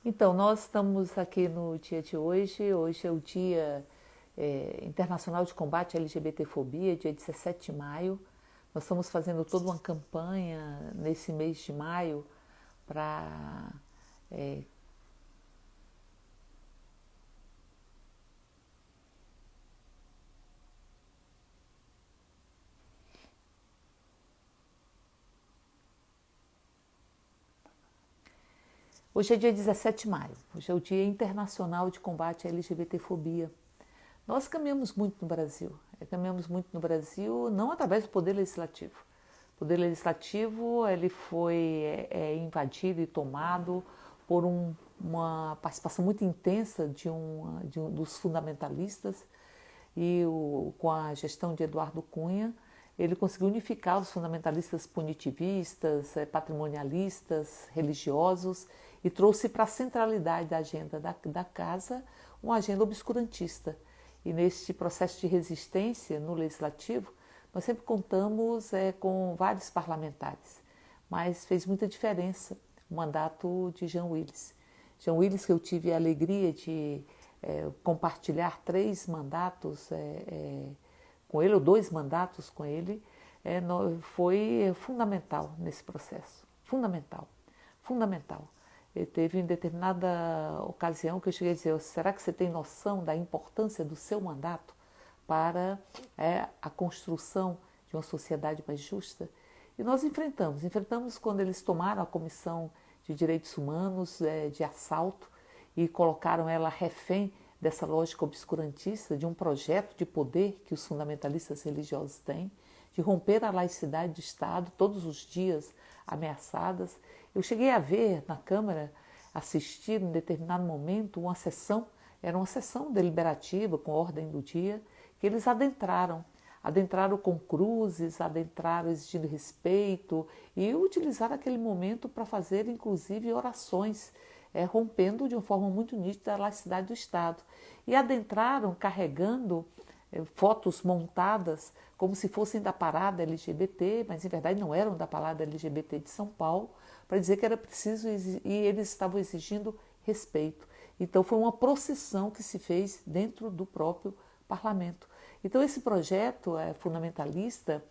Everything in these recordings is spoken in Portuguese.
Então, nós estamos aqui no dia de hoje. Hoje é o Dia Internacional de Combate à LGBTfobia, dia 17 de maio. Nós estamos fazendo toda uma campanha nesse mês de maio para. Hoje é dia 17 de maio. Hoje é o Dia Internacional de Combate à LGBTfobia. Nós caminhamos muito no Brasil. Caminhamos muito no Brasil, não através do Poder Legislativo. O Poder Legislativo ele foi invadido e tomado por uma participação muito intensa dos fundamentalistas e com a gestão de Eduardo Cunha, ele conseguiu unificar os fundamentalistas punitivistas, patrimonialistas, religiosos e trouxe para a centralidade da agenda da casa uma agenda obscurantista. E neste processo de resistência no legislativo, nós sempre contamos com vários parlamentares, mas fez muita diferença o mandato de Jean Willis. Jean Willis, que eu tive a alegria de compartilhar 3 mandatos com ele, ou 2 mandatos com ele, foi fundamental nesse processo. Fundamental. Fundamental. Teve em determinada ocasião que eu cheguei a dizer: será que você tem noção da importância do seu mandato para a construção de uma sociedade mais justa? E nós enfrentamos quando eles tomaram a Comissão de Direitos Humanos de assalto e colocaram ela refém dessa lógica obscurantista, de um projeto de poder que os fundamentalistas religiosos têm, de romper a laicidade do Estado, todos os dias ameaçadas. Eu cheguei a ver na Câmara, assistir em determinado momento uma sessão, era uma sessão deliberativa com ordem do dia, que eles adentraram com cruzes, adentraram exigindo respeito e utilizaram aquele momento para fazer inclusive orações, rompendo de uma forma muito nítida a laicidade do Estado. E adentraram carregando fotos montadas como se fossem da parada LGBT, mas em verdade não eram da parada LGBT de São Paulo, para dizer que era preciso, e eles estavam exigindo respeito. Então foi uma procissão que se fez dentro do próprio parlamento. Então esse projeto fundamentalista,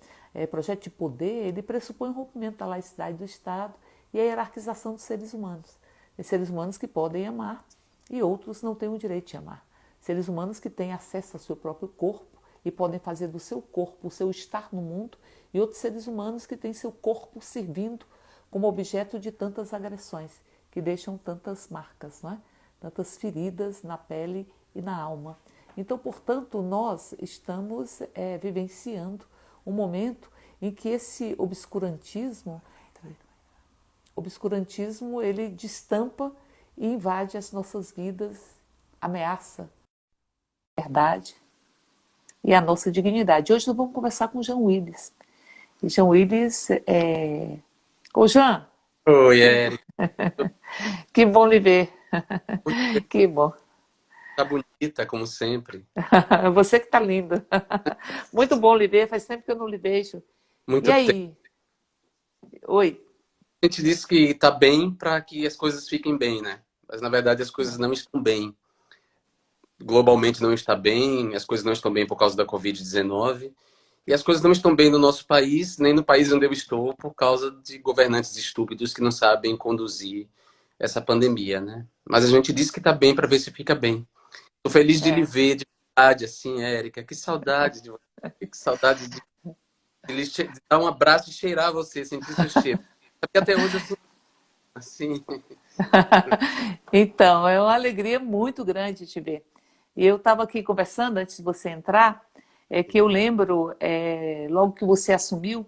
projeto de poder, ele pressupõe o rompimento da laicidade do Estado e a hierarquização dos seres humanos. Seres humanos que podem amar e outros não têm o direito de amar. Seres humanos que têm acesso ao seu próprio corpo e podem fazer do seu corpo o seu estar no mundo, e outros seres humanos que têm seu corpo servindo como objeto de tantas agressões, que deixam tantas marcas, não é? Tantas feridas na pele e na alma. Então, portanto, nós estamos vivenciando um momento em que esse obscurantismo ele destampa e invade as nossas vidas, ameaça a verdade e a nossa dignidade. Hoje nós vamos conversar com o Jean Willis. E Jean Willis é... Ô Jean, Oi, Érica. que bom lhe ver. Que bom. Tá bonita, como sempre. Você que tá lindo. Muito bom lhe ver, faz tempo que eu não lhe vejo. E Muito tempo. aí? Oi. A gente disse que tá bem para que as coisas fiquem bem, né? Mas na verdade as coisas não estão bem. Globalmente não está bem, as coisas não estão bem por causa da Covid-19. E as coisas não estão bem no nosso país, nem no país onde eu estou, por causa de governantes estúpidos que não sabem conduzir essa pandemia, né? Mas a gente disse que tá bem para ver se fica bem. Tô feliz de lhe É. ver de verdade, assim, Érica. Que saudade de você. Que saudade de dar um abraço e cheirar você, sentir seu cheiro. Porque até hoje eu sou assim. Então, é uma alegria muito grande te ver. E eu estava aqui conversando antes de você entrar, que eu lembro, logo que você assumiu,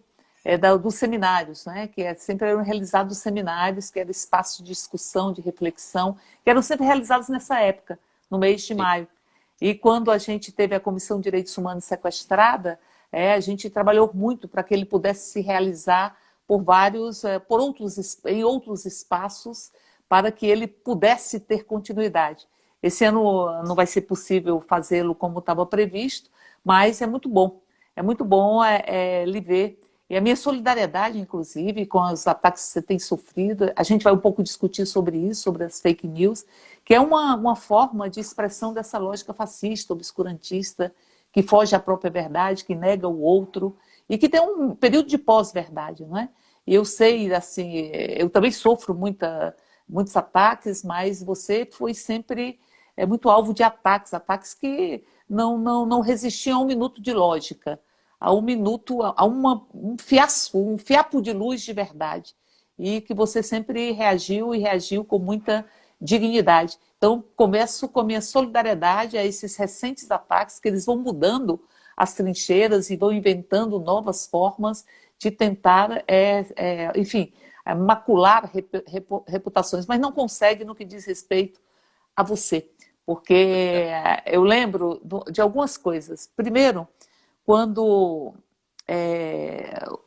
dos seminários, né? Que sempre eram realizados seminários, que era espaço de discussão, de reflexão, que eram sempre realizados nessa época, no mês de maio. E quando a gente teve a Comissão de Direitos Humanos sequestrada, a gente trabalhou muito para que ele pudesse se realizar por em outros espaços, para que ele pudesse ter continuidade. Esse ano não vai ser possível fazê-lo como estava previsto, mas é muito bom lhe ver E a minha solidariedade, inclusive, com os ataques que você tem sofrido, a gente vai um pouco discutir sobre isso, sobre as fake news, que é uma forma de expressão dessa lógica fascista, obscurantista, que foge à própria verdade, que nega o outro, e que tem um período de pós-verdade, não é? E eu sei, assim, eu também sofro muitos ataques, mas você foi sempre muito alvo de ataques que não resistiam a um minuto de lógica, a um minuto, um fiapo de luz de verdade. E que você sempre reagiu e reagiu com muita dignidade. Então, começo com a minha solidariedade a esses recentes ataques, que eles vão mudando as trincheiras e vão inventando novas formas de tentar, enfim, macular reputações, mas não consegue no que diz respeito a você. Porque eu lembro de algumas coisas. Primeiro, quando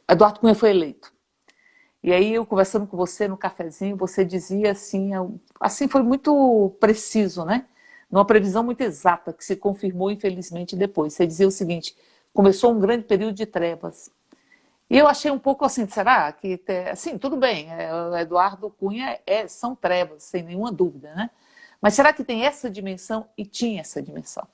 Eduardo Cunha foi eleito. E aí, eu conversando com você no cafezinho, você dizia assim foi muito preciso, né? Numa previsão muito exata, que se confirmou, infelizmente, depois. Você dizia o seguinte: começou um grande período de trevas. E eu achei um pouco assim, será que, assim, tudo bem, o Eduardo Cunha são trevas, sem nenhuma dúvida, né? Mas será que tem essa dimensão? E tinha essa dimensão.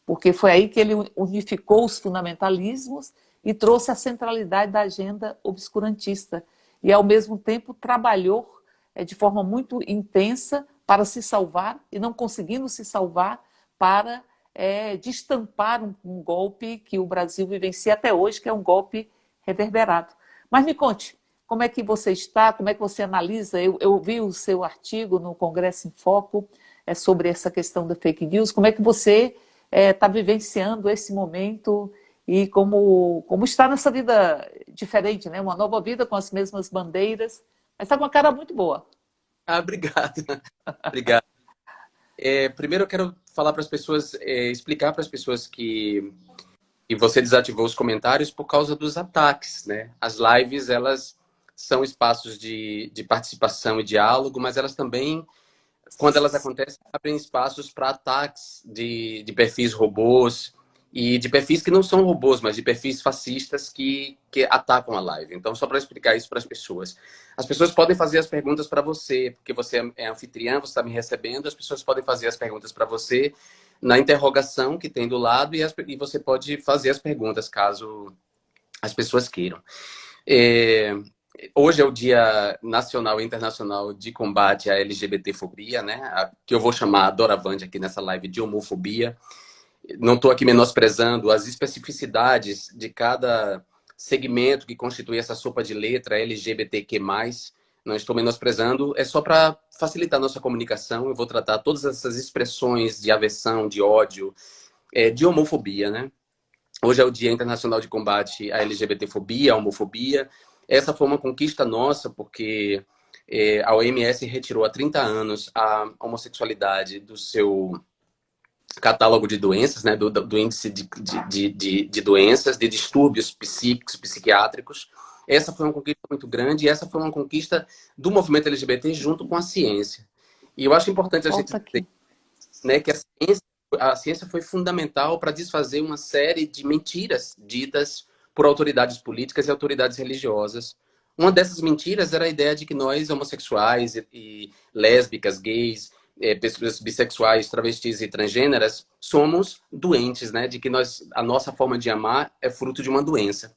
Porque foi aí que ele unificou os fundamentalismos e trouxe a centralidade da agenda obscurantista. E, ao mesmo tempo, trabalhou de forma muito intensa para se salvar e, não conseguindo se salvar, para destampar um golpe que o Brasil vivencia até hoje, que é um golpe reverberado. Mas me conte, como é que você está, como é que você analisa? Eu vi o seu artigo no Congresso em Foco sobre essa questão da fake news. Como é que você está vivenciando esse momento e como está nessa vida diferente, né? Uma nova vida com as mesmas bandeiras, mas está com uma cara muito boa. Ah, obrigado. Obrigado. Primeiro eu quero falar para as pessoas, explicar para as pessoas que você desativou os comentários por causa dos ataques, né? As lives, elas são espaços de participação e diálogo, mas elas também, quando elas acontecem, abrem espaços para ataques de perfis robôs e de perfis que não são robôs, mas de perfis fascistas que atacam a live. Então, só para explicar isso para as pessoas podem fazer as perguntas para você, porque você é anfitriã, você está me recebendo, as pessoas podem fazer as perguntas para você na interrogação que tem do lado e você pode fazer as perguntas caso as pessoas queiram. Hoje é o Dia Nacional e Internacional de Combate à LGBTfobia, né? Que eu vou chamar doravante aqui nessa live de homofobia. Não estou aqui menosprezando as especificidades de cada segmento que constitui essa sopa de letra LGBTQ+. Não estou menosprezando, é só para facilitar a nossa comunicação. Eu vou tratar todas essas expressões de aversão, de ódio, de homofobia, né? Hoje é o Dia Internacional de Combate à LGBTfobia, à homofobia. Essa foi uma conquista nossa, porque a OMS retirou há 30 anos a homossexualidade do seu catálogo de doenças, né, do índice de doenças, de distúrbios psíquicos, psiquiátricos. Essa foi uma conquista muito grande e essa foi uma conquista do movimento LGBT junto com a ciência. E eu acho importante a gente dizer, né, que a ciência foi fundamental para desfazer uma série de mentiras ditas por autoridades políticas e autoridades religiosas. Uma dessas mentiras era a ideia de que nós, homossexuais e lésbicas, gays, pessoas bissexuais, travestis e transgêneras, somos doentes, né? De que a nossa forma de amar é fruto de uma doença.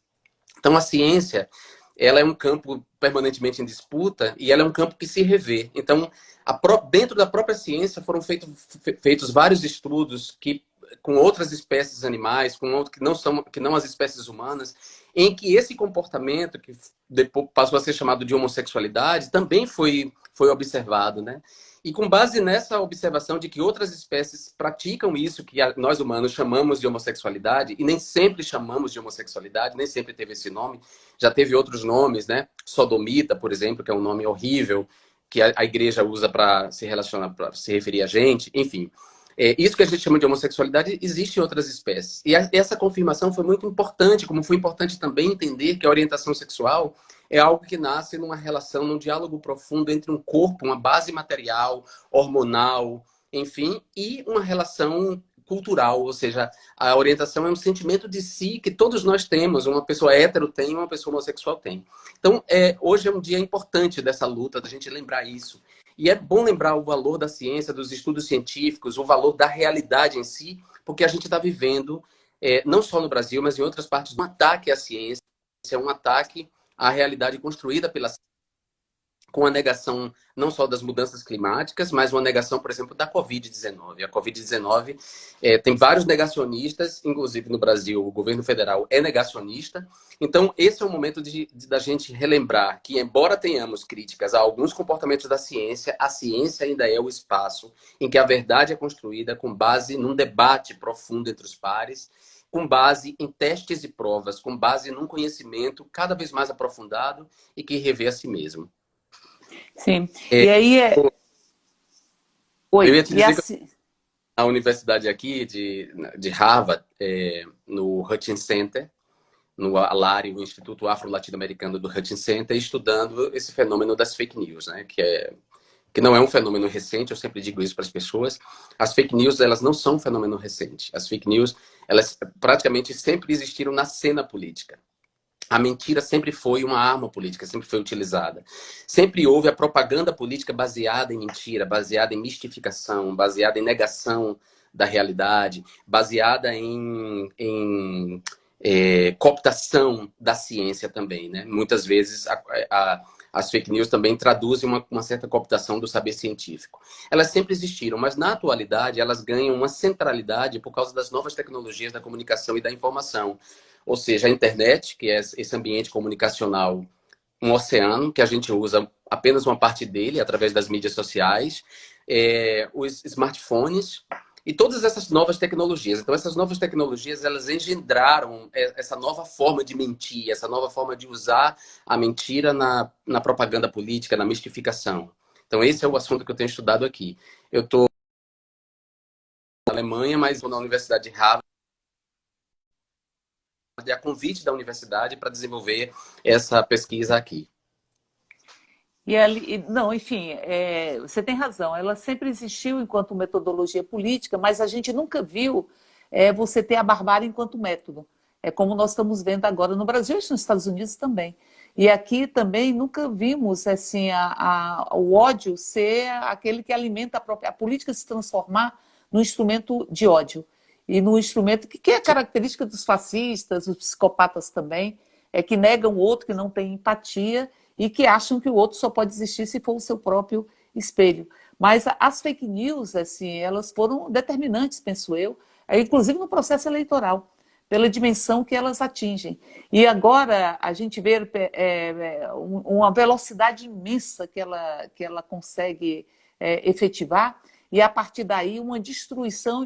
Então, a ciência, ela é um campo permanentemente em disputa e ela é um campo que se revê. Então, dentro da própria ciência foram feitos vários estudos com outras espécies animais, que não as espécies humanas, em que esse comportamento, que depois passou a ser chamado de homossexualidade, também foi observado, né? E com base nessa observação de que outras espécies praticam isso que nós humanos chamamos de homossexualidade, e nem sempre chamamos de homossexualidade, nem sempre teve esse nome, já teve outros nomes, né? Sodomita, por exemplo, que é um nome horrível, que a igreja usa para se relacionar, para se referir a gente, enfim. Isso que a gente chama de homossexualidade existe em outras espécies. E essa confirmação foi muito importante, como foi importante também entender que a orientação sexual é algo que nasce numa relação, num diálogo profundo entre um corpo, uma base material, hormonal, enfim, e uma relação cultural, ou seja, a orientação é um sentimento de si que todos nós temos, uma pessoa hétero tem, uma pessoa homossexual tem. Então, hoje é um dia importante dessa luta, da gente lembrar isso. E é bom lembrar o valor da ciência, dos estudos científicos, o valor da realidade em si, porque a gente está vivendo, não só no Brasil, mas em outras partes, um ataque à ciência, um ataque à realidade construída pela ciência, com a negação não só das mudanças climáticas, mas uma negação, por exemplo, da Covid-19. A Covid-19 tem vários negacionistas, inclusive no Brasil, o governo federal é negacionista. Então, esse é o momento da gente relembrar que, embora tenhamos críticas a alguns comportamentos da ciência, a ciência ainda é o espaço em que a verdade é construída com base num debate profundo entre os pares, com base em testes e provas, com base num conhecimento cada vez mais aprofundado e que revê a si mesmo. Sim. E aí eu ia te dizer assim... que a universidade aqui de Harvard, no Hutchins Center, no ALARI, o Instituto Afro-Latino-Americano do Hutchins Center, estudando esse fenômeno das fake news, né? Que não é um fenômeno recente, eu sempre digo isso para as pessoas. As fake news, elas não são um fenômeno recente. As fake news, elas praticamente sempre existiram na cena política. A mentira sempre foi uma arma política, sempre foi utilizada. Sempre houve a propaganda política baseada em mentira, baseada em mistificação, baseada em negação da realidade, baseada em cooptação da ciência também, né? Muitas vezes as fake news também traduzem uma certa cooptação do saber científico. Elas sempre existiram, mas na atualidade elas ganham uma centralidade por causa das novas tecnologias da comunicação e da informação. Ou seja, a internet, que é esse ambiente comunicacional, um oceano, que a gente usa apenas uma parte dele, através das mídias sociais, os smartphones e todas essas novas tecnologias. Então, essas novas tecnologias, elas engendraram essa nova forma de mentir, essa nova forma de usar a mentira na propaganda política, na mistificação. Então, esse é o assunto que eu tenho estudado aqui. Eu estou na Alemanha, mas estou na Universidade de Harvard, a convite da universidade para desenvolver essa pesquisa aqui. Não, enfim, você tem razão, ela sempre existiu enquanto metodologia política, mas a gente nunca viu você ter a barbárie enquanto método. É como nós estamos vendo agora no Brasil e nos Estados Unidos também. E aqui também nunca vimos assim, o ódio ser aquele que alimenta a política se transformar num instrumento de ódio. E num instrumento que é característica dos fascistas, dos psicopatas também, que negam o outro, que não tem empatia e que acham que o outro só pode existir se for o seu próprio espelho. Mas as fake news, assim, elas foram determinantes, penso eu, inclusive no processo eleitoral, pela dimensão que elas atingem. E agora a gente vê uma velocidade imensa que ela consegue efetivar, e a partir daí uma destruição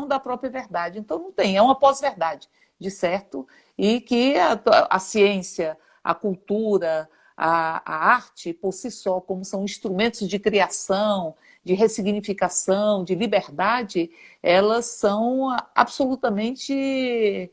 da própria verdade. Então não tem, é uma pós-verdade, de certo, e que a ciência, a cultura, a arte, por si só, como são instrumentos de criação, de ressignificação, de liberdade, elas são absolutamente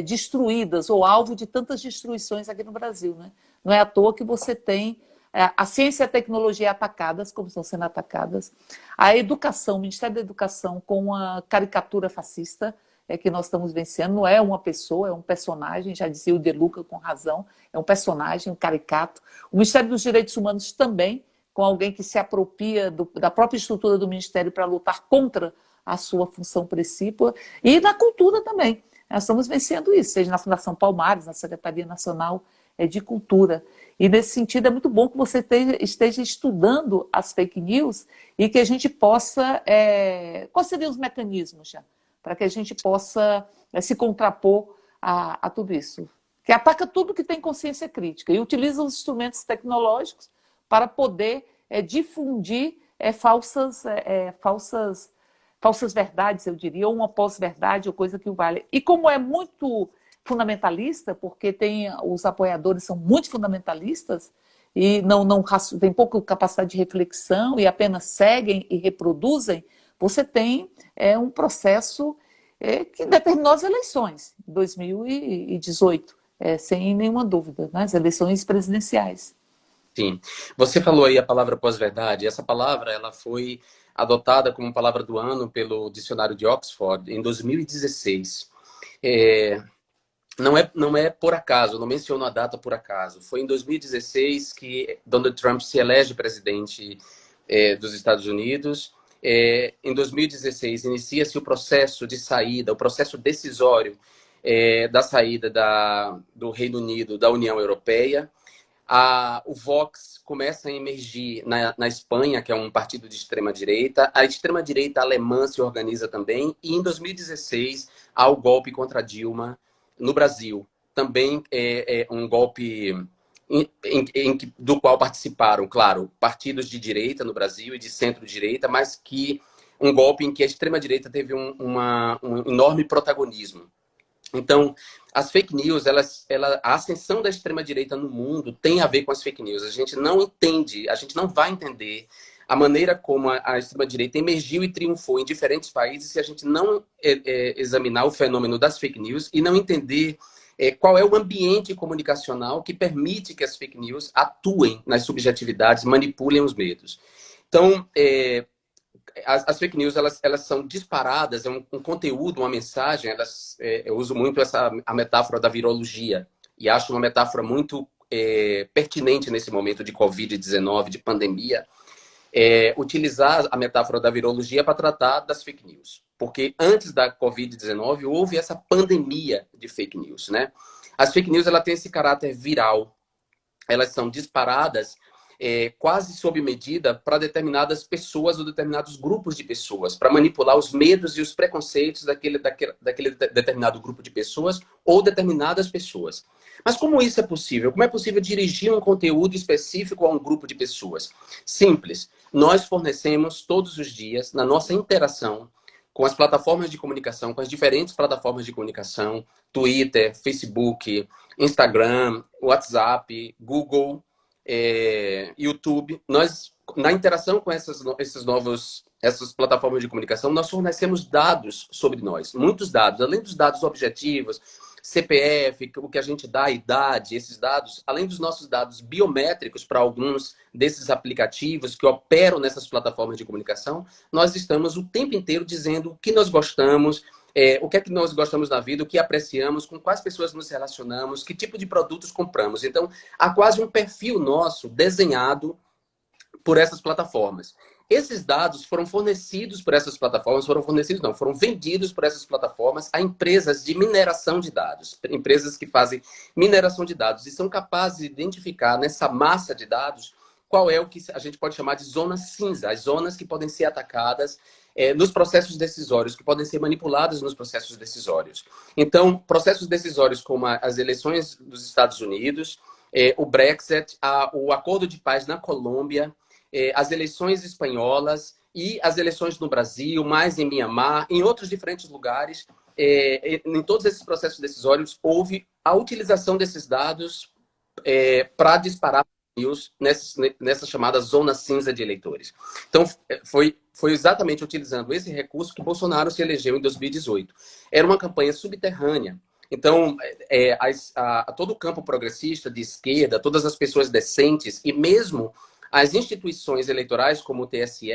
destruídas, ou alvo de tantas destruições aqui no Brasil, né? Não é à toa que você tem a ciência e a tecnologia atacadas, como estão sendo atacadas, a educação, o Ministério da Educação com uma caricatura fascista, que nós estamos vencendo, não é uma pessoa, é um personagem, já dizia o De Luca com razão, é um personagem, um caricato. O Ministério dos Direitos Humanos também, com alguém que se apropria da própria estrutura do Ministério para lutar contra a sua função principal, e na cultura também. Nós estamos vencendo isso, seja na Fundação Palmares, na Secretaria Nacional de Cultura. E nesse sentido é muito bom que você esteja estudando as fake news e que a gente possa... Quais seriam os mecanismos já? Para que a gente possa se contrapor a tudo isso. Que ataca tudo que tem consciência crítica e utiliza os instrumentos tecnológicos para poder difundir falsas verdades, eu diria, ou uma pós-verdade, ou coisa que o vale. E como é muito fundamentalista, porque os apoiadores são muito fundamentalistas e não tem pouca capacidade de reflexão e apenas seguem e reproduzem, você tem um processo que determinou as eleições, em 2018, sem nenhuma dúvida, né? As eleições presidenciais. Sim. Você falou aí a palavra pós-verdade. Essa palavra, ela foi adotada como palavra do ano pelo dicionário de Oxford em 2016. É, não é por acaso, não menciono a data por acaso. Foi em 2016 que Donald Trump se elege presidente dos Estados Unidos. Em 2016 inicia-se o processo de saída, o processo decisório da saída do Reino Unido da União Europeia. O Vox começa a emergir na Espanha, que é um partido de extrema-direita. A extrema-direita alemã se organiza também. E em 2016 há o golpe contra Dilma no Brasil. Também é um golpe do qual participaram, claro, partidos de direita no Brasil e de centro-direita, mas que um golpe em que a extrema-direita teve um enorme protagonismo. Então, as fake news, a ascensão da extrema-direita no mundo tem a ver com as fake news. A gente não entende, a gente não vai entender a maneira como a extrema-direita emergiu e triunfou em diferentes países se a gente não examinar o fenômeno das fake news e não entender qual é o ambiente comunicacional que permite que as fake news atuem nas subjetividades, manipulem os medos. Então, as fake news, elas são disparadas, é um conteúdo, uma mensagem, eu uso muito a metáfora da virologia, e acho uma metáfora muito pertinente nesse momento de Covid-19, de pandemia, utilizar a metáfora da virologia para tratar das fake news. Porque antes da Covid-19 houve essa pandemia de fake news, né? As fake news, ela tem esse caráter viral, elas são disparadas quase sob medida para determinadas pessoas ou determinados grupos de pessoas, para manipular os medos e os preconceitos daquele determinado grupo de pessoas ou determinadas pessoas. Mas como isso é possível? Como é possível dirigir um conteúdo específico a um grupo de pessoas? Simples. Nós fornecemos todos os dias, na nossa interação com as plataformas de comunicação, com as diferentes plataformas de comunicação, Twitter, Facebook, Instagram, WhatsApp, Google, YouTube, nós, na interação com essas plataformas de comunicação, nós fornecemos dados sobre nós, muitos dados, além dos dados objetivos, CPF, o que a gente dá, a idade, esses dados, além dos nossos dados biométricos para alguns desses aplicativos que operam nessas plataformas de comunicação, nós estamos o tempo inteiro dizendo o que nós gostamos, o que é que nós gostamos da vida, o que apreciamos, com quais pessoas nos relacionamos, que tipo de produtos compramos. Então, há quase um perfil nosso desenhado por essas plataformas. Esses dados foram fornecidos por essas plataformas, foram vendidos por essas plataformas a empresas de mineração de dados, empresas que fazem mineração de dados e são capazes de identificar nessa massa de dados qual é o que a gente pode chamar de zona cinza, as zonas que podem ser atacadas nos processos decisórios, que podem ser manipuladas nos processos decisórios. Então, processos decisórios como as eleições dos Estados Unidos, o Brexit, o acordo de paz na Colômbia, as eleições espanholas e as eleições no Brasil, mais em Mianmar, em outros diferentes lugares, em todos esses processos decisórios, houve a utilização desses dados para disparar news nessa chamada zona cinza de eleitores. Então, foi exatamente utilizando esse recurso que Bolsonaro se elegeu em 2018. Era uma campanha subterrânea. Então, todo o campo progressista, de esquerda, todas as pessoas decentes e mesmo as instituições eleitorais, como o TSE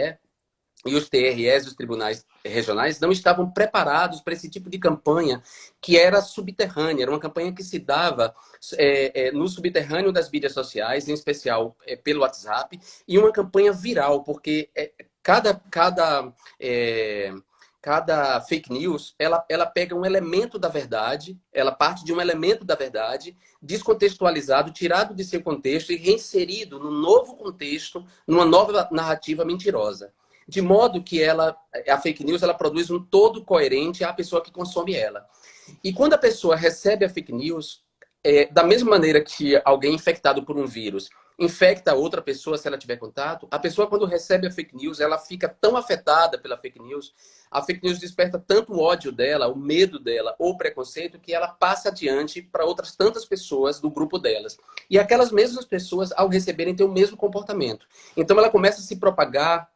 e os TREs, os tribunais regionais, não estavam preparados para esse tipo de campanha que era subterrânea. Era uma campanha que se dava no subterrâneo das mídias sociais, em especial pelo WhatsApp, e uma campanha viral, porque cada fake news, ela pega um elemento da verdade, ela parte de um elemento da verdade, descontextualizado, tirado de seu contexto e reinserido no novo contexto, numa nova narrativa mentirosa. De modo que a fake news, ela produz um todo coerente à pessoa que consome ela. E quando a pessoa recebe a fake news, da mesma maneira que alguém infectado por um vírus infecta outra pessoa se ela tiver contato, a pessoa, quando recebe a fake news, ela fica tão afetada pela fake news, a fake news desperta tanto o ódio dela, o medo dela, ou o preconceito, que ela passa adiante para outras tantas pessoas do grupo delas. E aquelas mesmas pessoas, ao receberem, têm o mesmo comportamento. Então, ela começa a se propagar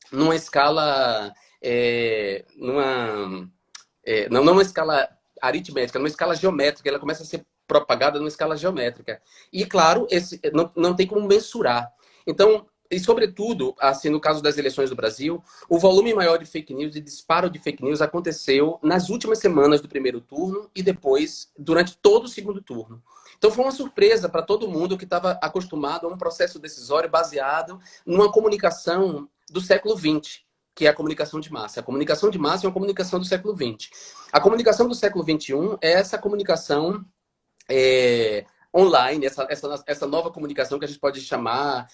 numa escala... não numa escala aritmética, numa escala geométrica, ela começa a ser propagada numa escala geométrica. E, claro, não tem como mensurar. Então, e, sobretudo, assim, no caso das eleições do Brasil, o volume maior de fake news e disparo de fake news aconteceu nas últimas semanas do primeiro turno e depois, durante todo o segundo turno. Então, foi uma surpresa para todo mundo que estava acostumado a um processo decisório baseado numa comunicação do século XX, que é a comunicação de massa. A comunicação de massa é uma comunicação do século XX. A comunicação do século XXI é essa comunicação online, essa nova comunicação que a gente pode chamar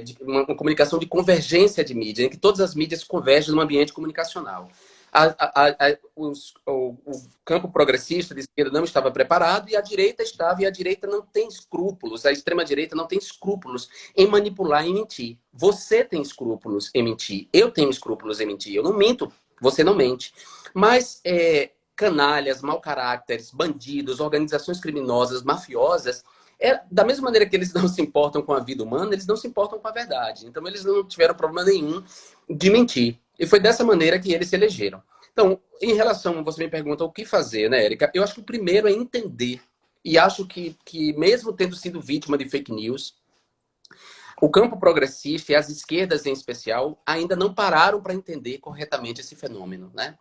de uma comunicação de convergência de mídia, em que todas as mídias convergem num ambiente comunicacional. O campo progressista de esquerda não estava preparado e a direita estava, e a direita não tem escrúpulos, a extrema-direita não tem escrúpulos em manipular e mentir. Você tem escrúpulos em mentir, eu tenho escrúpulos em mentir, eu não minto, você não mente. Mas canalhas, mau caráteres, bandidos, organizações criminosas, mafiosas, da mesma maneira que eles não se importam com a vida humana, eles não se importam com a verdade. Então, eles não tiveram problema nenhum de mentir. E foi dessa maneira que eles se elegeram. Então, em relação, você me pergunta o que fazer, né, Érica? Eu acho que o primeiro é entender. E acho que mesmo tendo sido vítima de fake news, o campo progressista e as esquerdas em especial ainda não pararam para entender corretamente esse fenômeno, né?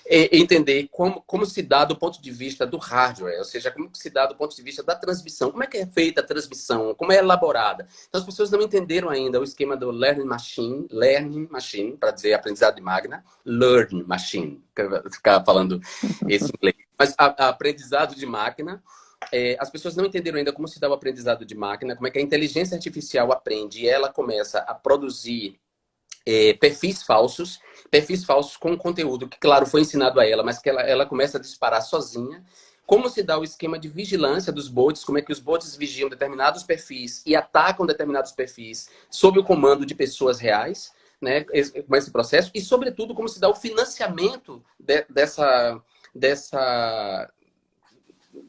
Entender como se dá do ponto de vista do hardware, ou seja, como se dá do ponto de vista da transmissão, como é que é feita a transmissão, como é elaborada. Então as pessoas não entenderam ainda o esquema do learning machine, para dizer aprendizado de máquina, learn machine, ficar falando esse inglês, mas aprendizado de máquina. As pessoas não entenderam ainda como se dá o aprendizado de máquina, como é que a inteligência artificial aprende e ela começa a produzir perfis falsos com conteúdo que, claro, foi ensinado a ela, mas que ela começa a disparar sozinha. Como se dá o esquema de vigilância dos bots, como é que os bots vigiam determinados perfis e atacam determinados perfis sob o comando de pessoas reais, né, com esse processo, e, sobretudo, como se dá o financiamento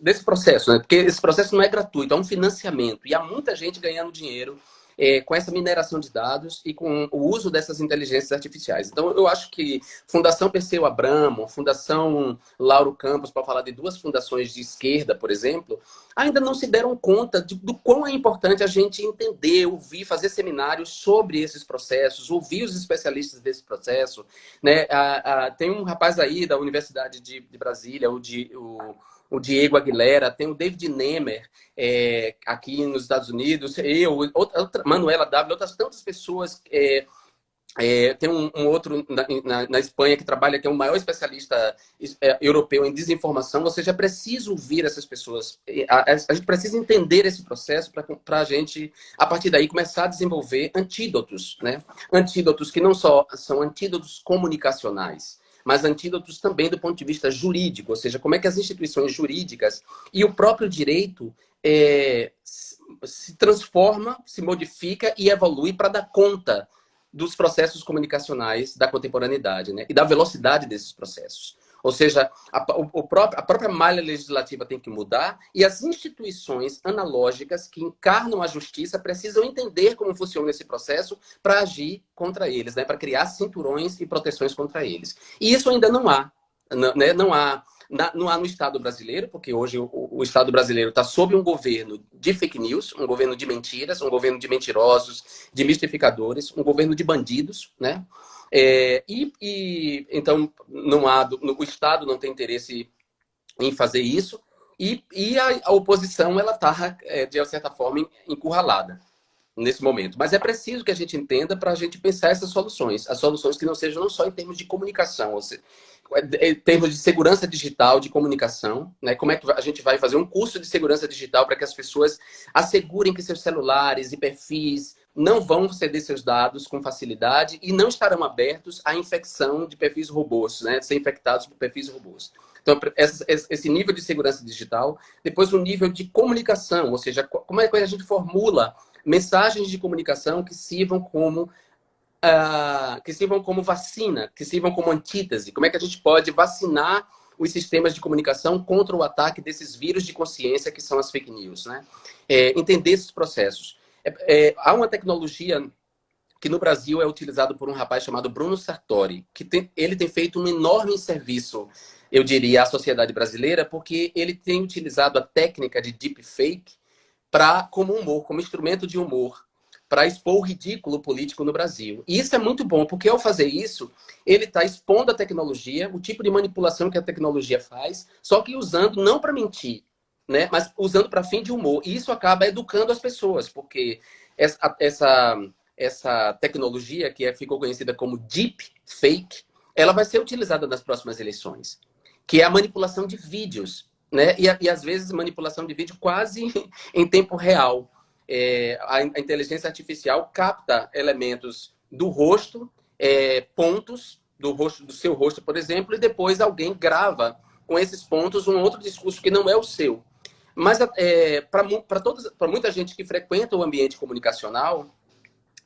desse processo, né? Porque esse processo não é gratuito, é um financiamento. E há muita gente ganhando dinheiro com essa mineração de dados e com o uso dessas inteligências artificiais. Então, eu acho que Fundação Perseu Abramo, Fundação Lauro Campos, para falar de duas fundações de esquerda, por exemplo, ainda não se deram conta do quão é importante a gente entender, ouvir, fazer seminários sobre esses processos, ouvir os especialistas desse processo, né? Tem um rapaz aí da Universidade de Brasília, o Diego Aguilera, tem o David Nemer aqui nos Estados Unidos, Manuela W, outras tantas pessoas. Tem um outro na Espanha que trabalha, que é o maior especialista europeu em desinformação. Ou seja, é preciso ouvir essas pessoas. A gente precisa entender esse processo para a gente, a partir daí, começar a desenvolver antídotos, né? Antídotos que não só são antídotos comunicacionais, mas antídotos também do ponto de vista jurídico, ou seja, como é que as instituições jurídicas e o próprio direito se transforma, se modifica e evolui para dar conta dos processos comunicacionais da contemporaneidade, né? E da velocidade desses processos. Ou seja, a própria malha legislativa tem que mudar e as instituições analógicas que encarnam a justiça precisam entender como funciona esse processo para agir contra eles, né? Para criar cinturões e proteções contra eles. E isso ainda não há. Né? Não há no Estado brasileiro, porque hoje o Estado brasileiro está sob um governo de fake news, um governo de mentiras, um governo de mentirosos, de mistificadores, um governo de bandidos, né? Então o Estado não tem interesse em fazer isso e a oposição ela está de certa forma encurralada nesse momento. Mas é preciso que a gente entenda para a gente pensar essas soluções, as soluções que não sejam não só em termos de comunicação, ou seja, em termos de segurança digital, de comunicação, né? Como é que a gente vai fazer um curso de segurança digital para que as pessoas assegurem que seus celulares e perfis não vão ceder seus dados com facilidade e não estarão abertos à infecção de perfis robôs, né? Ser infectados por perfis robôs. Então, esse nível de segurança digital. Depois, o nível de comunicação, ou seja, como é que a gente formula mensagens de comunicação que sirvam como vacina, que sirvam como antítese. Como é que a gente pode vacinar os sistemas de comunicação contra o ataque desses vírus de consciência que são as fake news, né? Entender esses processos. Há uma tecnologia que no Brasil é utilizado por um rapaz chamado Bruno Sartori, que ele tem feito um enorme serviço eu diria, a sociedade brasileira, porque ele tem utilizado a técnica de deepfake como humor, como instrumento de humor, para expor o ridículo político no Brasil. E isso é muito bom, porque ao fazer isso, ele está expondo a tecnologia, o tipo de manipulação que a tecnologia faz, só que usando não para mentir, né, mas usando para fim de humor. E isso acaba educando as pessoas, porque essa tecnologia, ficou conhecida como deep fake, ela vai ser utilizada nas próximas eleições, que é a manipulação de vídeos, né? E às vezes manipulação de vídeo quase em tempo real. A inteligência artificial capta elementos do rosto, pontos do rosto, do seu rosto, por exemplo, e depois alguém grava com esses pontos um outro discurso que não é o seu. Mas para muita gente que frequenta o ambiente comunicacional,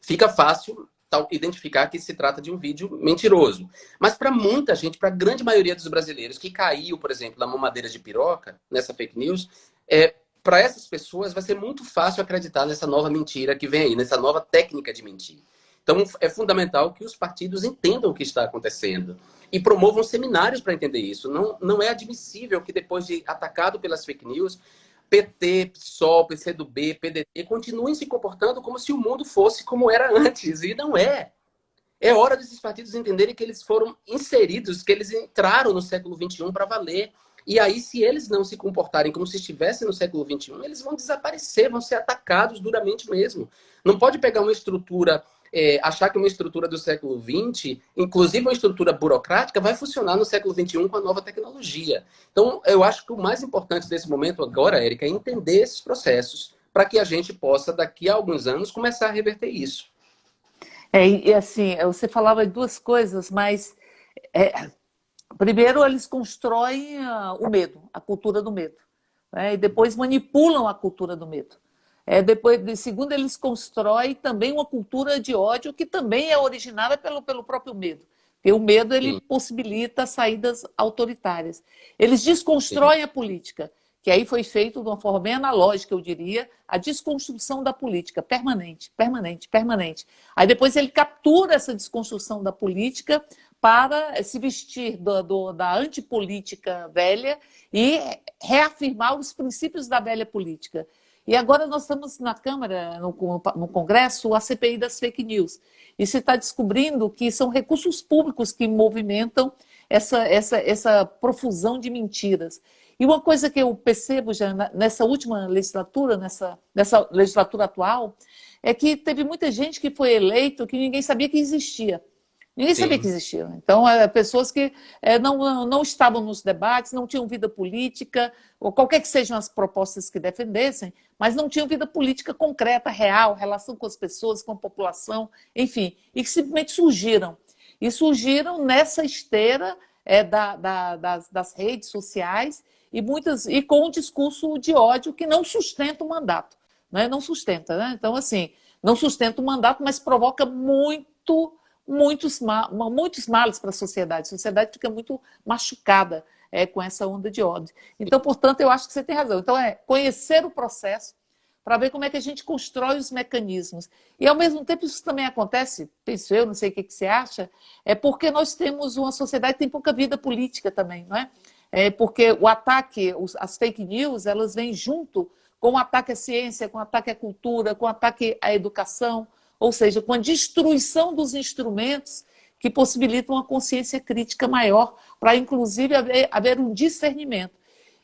fica fácil identificar que se trata de um vídeo mentiroso. Mas para muita gente, para a grande maioria dos brasileiros que caiu, por exemplo, na mamadeira de piroca, nessa fake news, para essas pessoas vai ser muito fácil acreditar nessa nova mentira que vem aí, nessa nova técnica de mentir. Então, é fundamental que os partidos entendam o que está acontecendo e promovam seminários para entender isso. Não é admissível que depois de atacado pelas fake news, PT, PSOL, PCdoB, PDT continuem se comportando como se o mundo fosse como era antes. E não é. É hora desses partidos entenderem que eles foram inseridos, que eles entraram no século XXI para valer. E aí, se eles não se comportarem como se estivessem no século XXI, eles vão desaparecer, vão ser atacados duramente mesmo. Não pode pegar uma estrutura, achar que uma estrutura do século XX, inclusive uma estrutura burocrática, vai funcionar no século XXI com a nova tecnologia. Então, eu acho que o mais importante desse momento agora, Érica, é entender esses processos para que a gente possa, daqui a alguns anos, começar a reverter isso. E assim, você falava de duas coisas, mas primeiro eles constroem o medo, a cultura do medo, né? E depois manipulam a cultura do medo. Segundo, eles constroem também uma cultura de ódio que também é originada pelo próprio medo. Porque o medo ele Sim, possibilita saídas autoritárias. Eles sim, desconstroem a política, que aí foi feito de uma forma bem analógica, eu diria, a desconstrução da política, permanente, permanente, permanente. Aí depois ele captura essa desconstrução da política para se vestir da antipolítica velha e reafirmar os princípios da velha política. E agora nós estamos na Câmara, no Congresso, a CPI das fake news. E se está descobrindo que são recursos públicos que movimentam essa profusão de mentiras. E uma coisa que eu percebo já nessa última legislatura, nessa legislatura atual, é que teve muita gente que foi eleito que ninguém sabia que existia. Ninguém sabia que sim. existia. Então, pessoas que não estavam nos debates, não tinham vida política, ou qualquer que sejam as propostas que defendessem, mas não tinham vida política concreta, real, relação com as pessoas, com a população, enfim, e que simplesmente surgiram. E surgiram nessa esteira das redes sociais e com um discurso de ódio que não sustenta o mandato. Né? Não sustenta. Né? Então, assim, não sustenta o mandato, mas provoca muitos males para a sociedade. A sociedade fica muito machucada com essa onda de ódio. Então, portanto, eu acho que você tem razão. Então, conhecer o processo para ver como é que a gente constrói os mecanismos. E, ao mesmo tempo, isso também acontece, penso eu, não sei o que você acha, porque nós temos uma sociedade que tem pouca vida política também, não é? Porque o ataque, as fake news, elas vêm junto com o ataque à ciência, com o ataque à cultura, com o ataque à educação, ou seja, com a destruição dos instrumentos que possibilitam uma consciência crítica maior, para inclusive haver um discernimento.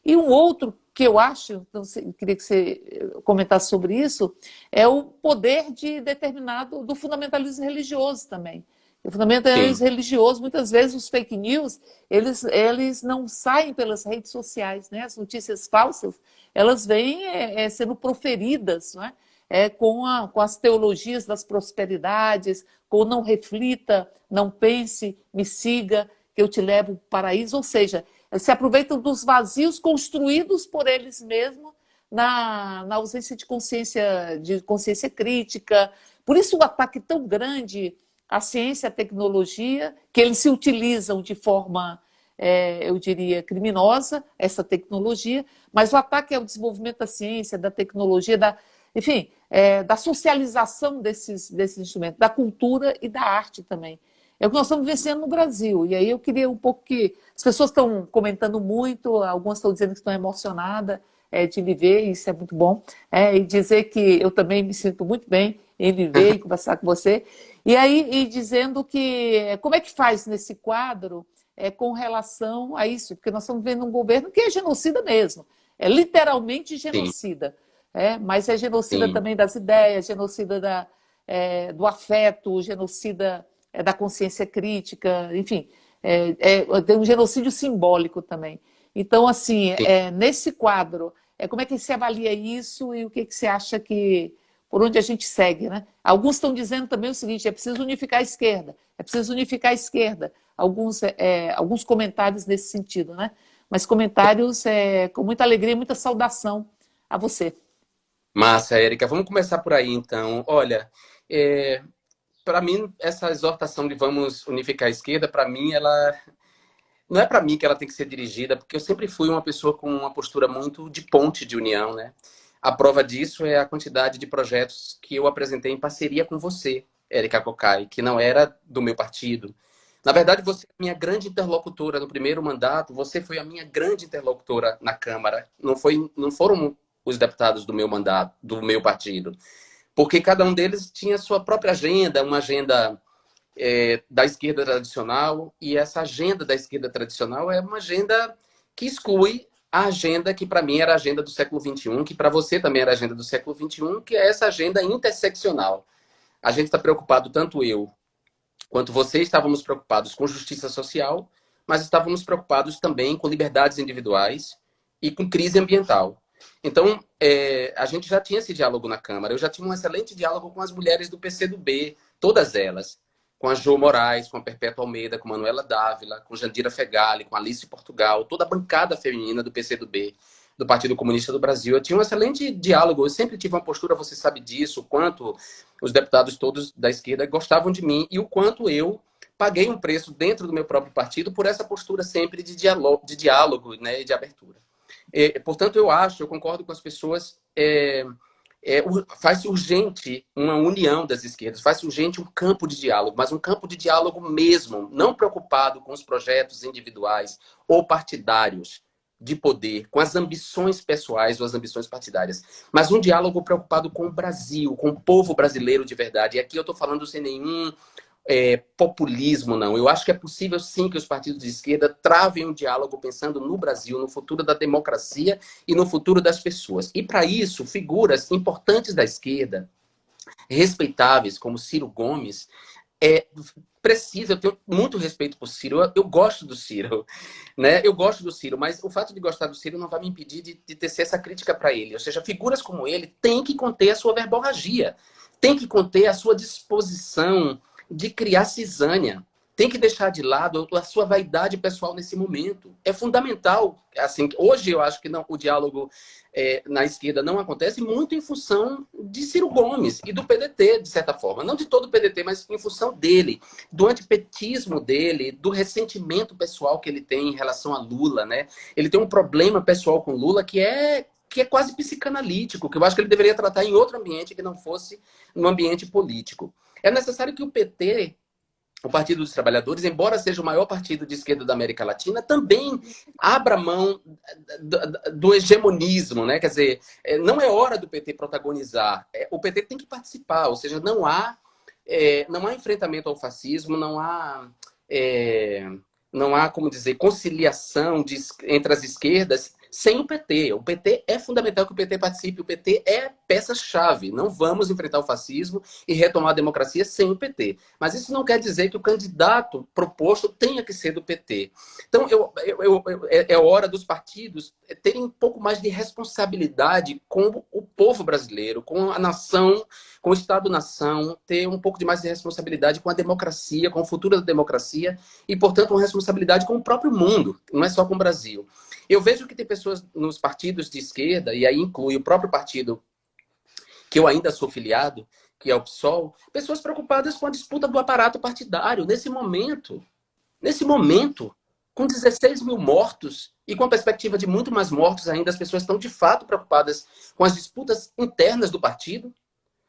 E um outro que eu acho, então, queria que você comentasse sobre isso, é o poder do fundamentalismo religioso também. O fundamentalismo Sim. religioso, muitas vezes os fake news, eles não saem pelas redes sociais, né? As notícias falsas, elas vêm sendo proferidas, não é? Com as teologias das prosperidades, com não reflita, não pense, me siga, que eu te levo para o paraíso. Ou seja, se aproveitam dos vazios construídos por eles mesmos na ausência de consciência crítica. Por isso o ataque tão grande à ciência e à tecnologia, que eles se utilizam de forma, eu diria, criminosa, essa tecnologia, mas o ataque ao desenvolvimento da ciência, da tecnologia, enfim, da socialização desses instrumentos, da cultura e da arte também. É o que nós estamos vivenciando no Brasil. E aí eu queria um pouco que... As pessoas estão comentando muito, algumas estão dizendo que estão emocionadas de viver, isso é muito bom. E dizer que eu também me sinto muito bem em viver e conversar com você. E aí, e dizendo que... Como é que faz nesse quadro com relação a isso? Porque nós estamos vendo um governo que é genocida mesmo. É literalmente Sim, genocida. Mas é genocida sim, também das ideias, genocida do afeto, genocida da consciência crítica, enfim, tem um genocídio simbólico também. Então, assim, sim. nesse quadro, como é que você avalia isso e o que você acha que, por onde a gente segue, né? Alguns estão dizendo também o seguinte, é preciso unificar a esquerda, é preciso unificar a esquerda. Alguns comentários nesse sentido, né? Mas comentários com muita alegria e muita saudação a você. Massa, Érica. Vamos começar por aí, então. Olha, para mim, essa exortação de vamos unificar a esquerda, para mim, ela não é para mim que ela tem que ser dirigida, porque eu sempre fui uma pessoa com uma postura muito de ponte de união, né? A prova disso é a quantidade de projetos que eu apresentei em parceria com você, Érica Cocai, que não era do meu partido. Na verdade, você é a minha grande interlocutora no primeiro mandato, você foi a minha grande interlocutora na Câmara. Não foram os deputados do meu mandato, do meu partido, porque cada um deles tinha sua própria agenda, uma agenda da esquerda tradicional, e essa agenda da esquerda tradicional é uma agenda que exclui a agenda que para mim era a agenda do século XXI, que para você também era a agenda do século XXI, que é essa agenda interseccional. A gente está preocupado, tanto eu quanto você, estávamos preocupados com justiça social, mas estávamos preocupados também com liberdades individuais e com crise ambiental. Então, a gente já tinha esse diálogo na Câmara. Eu já tinha um excelente diálogo com as mulheres do PCdoB, todas elas. Com a Jo Moraes, com a Perpétua Almeida, com a Manuela Dávila, com Jandira Fegali, com a Alice Portugal, toda a bancada feminina do PCdoB, do Partido Comunista do Brasil. Eu tinha um excelente diálogo. Eu sempre tive uma postura, você sabe disso, o quanto os deputados todos da esquerda gostavam de mim e o quanto eu paguei um preço dentro do meu próprio partido por essa postura sempre de diálogo, né, e de abertura. Portanto, eu concordo com as pessoas, faz-se urgente uma união das esquerdas, faz-se urgente um campo de diálogo, mas um campo de diálogo mesmo, não preocupado com os projetos individuais ou partidários de poder, com as ambições pessoais ou as ambições partidárias, mas um diálogo preocupado com o Brasil, com o povo brasileiro de verdade. E aqui eu estou falando sem nenhum populismo, não. Eu acho que é possível, sim, que os partidos de esquerda travem um diálogo pensando no Brasil, no futuro da democracia e no futuro das pessoas. E, para isso, figuras importantes da esquerda, respeitáveis, como Ciro Gomes, eu tenho muito respeito por Ciro, eu gosto do Ciro, né? Eu gosto do Ciro, mas o fato de gostar do Ciro não vai me impedir de tecer essa crítica para ele. Ou seja, figuras como ele têm que conter a sua verborragia, têm que conter a sua disposição de criar cisânia. Tem que deixar de lado a sua vaidade pessoal nesse momento. É fundamental. Assim, hoje eu acho que não, o diálogo na esquerda não acontece muito em função de Ciro Gomes e do PDT, de certa forma. Não de todo o PDT, mas em função dele, do antipetismo dele, do ressentimento pessoal que ele tem em relação a Lula, né? Ele tem um problema pessoal com Lula que é quase psicanalítico, que eu acho que ele deveria tratar em outro ambiente que não fosse no ambiente político. É necessário que o PT, o Partido dos Trabalhadores, embora seja o maior partido de esquerda da América Latina, também abra mão do hegemonismo, né? Quer dizer, não é hora do PT protagonizar. O PT tem que participar, ou seja, não há enfrentamento ao fascismo, não há, como dizer, conciliação entre as esquerdas sem o PT. O PT é fundamental que o PT participe, o PT é peça-chave. Não vamos enfrentar o fascismo e retomar a democracia sem o PT. Mas isso não quer dizer que o candidato proposto tenha que ser do PT. Então, é hora dos partidos terem um pouco mais de responsabilidade com o povo brasileiro, com a nação, com o Estado-nação, ter um pouco de mais de responsabilidade com a democracia, com o futuro da democracia e, portanto, uma responsabilidade com o próprio mundo, não é só com o Brasil. Eu vejo que tem pessoas nos partidos de esquerda, e aí inclui o próprio partido que eu ainda sou filiado, que é o PSOL, pessoas preocupadas com a disputa do aparato partidário. Nesse momento, com 16 mil mortos e com a perspectiva de muito mais mortos ainda, as pessoas estão de fato preocupadas com as disputas internas do partido.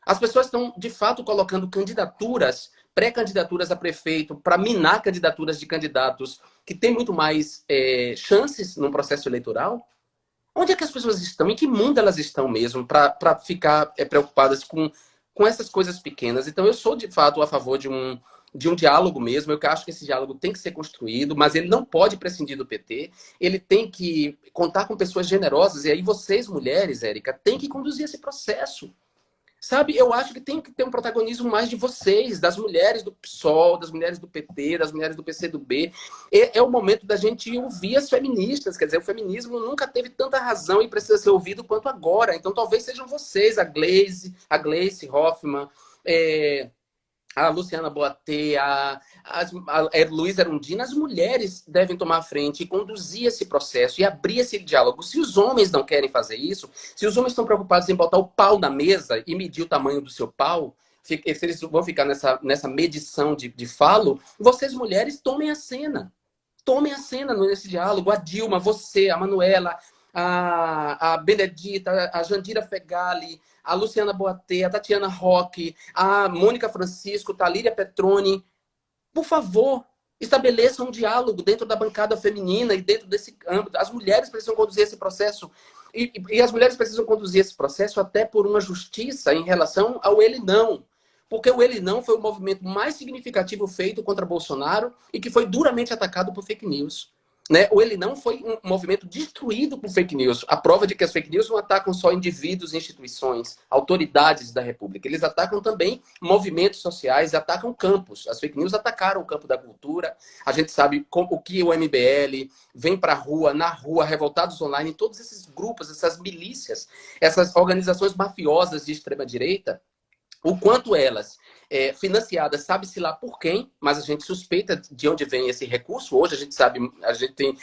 As pessoas estão de fato colocando candidaturas pré-candidaturas a prefeito para minar candidaturas de candidatos que têm muito mais chances no processo eleitoral? Onde é que as pessoas estão? Em que mundo elas estão mesmo para ficar preocupadas com essas coisas pequenas? Então, eu sou, de fato, a favor de um diálogo mesmo. Eu acho que esse diálogo tem que ser construído, mas ele não pode prescindir do PT. Ele tem que contar com pessoas generosas. E aí vocês, mulheres, Érica, têm que conduzir esse processo. Sabe, eu acho que tem que ter um protagonismo mais de vocês, das mulheres do PSOL, das mulheres do PT, das mulheres do PCdoB. É o momento da gente ouvir as feministas. Quer dizer, o feminismo nunca teve tanta razão e precisa ser ouvido quanto agora. Então, talvez sejam vocês, a Gleice Hoffmann, a Luciana Boatê, a Luísa Erundina, as mulheres devem tomar a frente e conduzir esse processo e abrir esse diálogo. Se os homens não querem fazer isso, se os homens estão preocupados em botar o pau na mesa e medir o tamanho do seu pau, se eles vão ficar nessa medição de falo, vocês, mulheres, tomem a cena. Tomem a cena nesse diálogo. A Dilma, você, a Manuela, a Benedita, a Jandira Fegali, a Luciana Boatê, a Tatiana Roque, a Mônica Francisco, Talíria Petroni. Por favor, estabeleçam um diálogo dentro da bancada feminina e dentro desse âmbito. As mulheres precisam conduzir esse processo. E as mulheres precisam conduzir esse processo até por uma justiça em relação ao ele não. Porque o ele não foi o movimento mais significativo feito contra Bolsonaro e que foi duramente atacado por fake news. Né? O ele não foi um movimento destruído por fake news. A prova de que as fake news não atacam só indivíduos, instituições, autoridades da República. Eles atacam também movimentos sociais, atacam campos. As fake news atacaram o campo da cultura. A gente sabe o que o MBL vem para a rua, na rua, Revoltados Online, todos esses grupos, essas milícias, essas organizações mafiosas de extrema-direita, o quanto elas, financiadas, sabe-se lá por quem, mas a gente suspeita de onde vem esse recurso. Hoje a gente sabe, a gente tem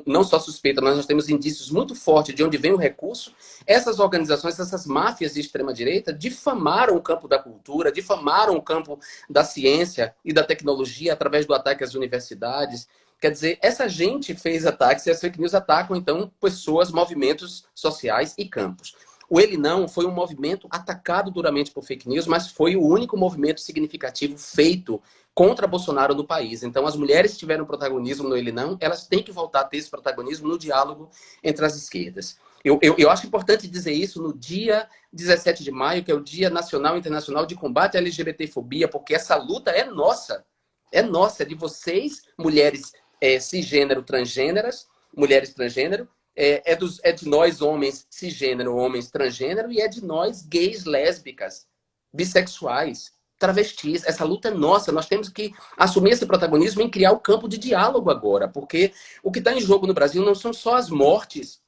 não só suspeita, mas nós temos indícios muito fortes de onde vem o recurso. Essas organizações, essas máfias de extrema-direita, difamaram o campo da cultura, difamaram o campo da ciência e da tecnologia através do ataque às universidades. Quer dizer, essa gente fez ataques e as fake news atacam, então, pessoas, movimentos sociais e campos. O Ele Não foi um movimento atacado duramente por fake news, mas foi o único movimento significativo feito contra Bolsonaro no país. Então, as mulheres que tiveram protagonismo no Ele Não, elas têm que voltar a ter esse protagonismo no diálogo entre as esquerdas. Eu acho importante dizer isso no dia 17 de maio, que é o Dia Nacional e Internacional de Combate à LGBTfobia, porque essa luta é nossa. É nossa, é de vocês, mulheres cisgênero, transgêneras, mulheres transgênero, é de nós, homens cisgênero, homens transgênero, e é de nós, gays, lésbicas, bissexuais, travestis. Essa luta é nossa. Nós temos que assumir esse protagonismo em criar o campo de diálogo agora, porque o que está em jogo no Brasil não são só as mortes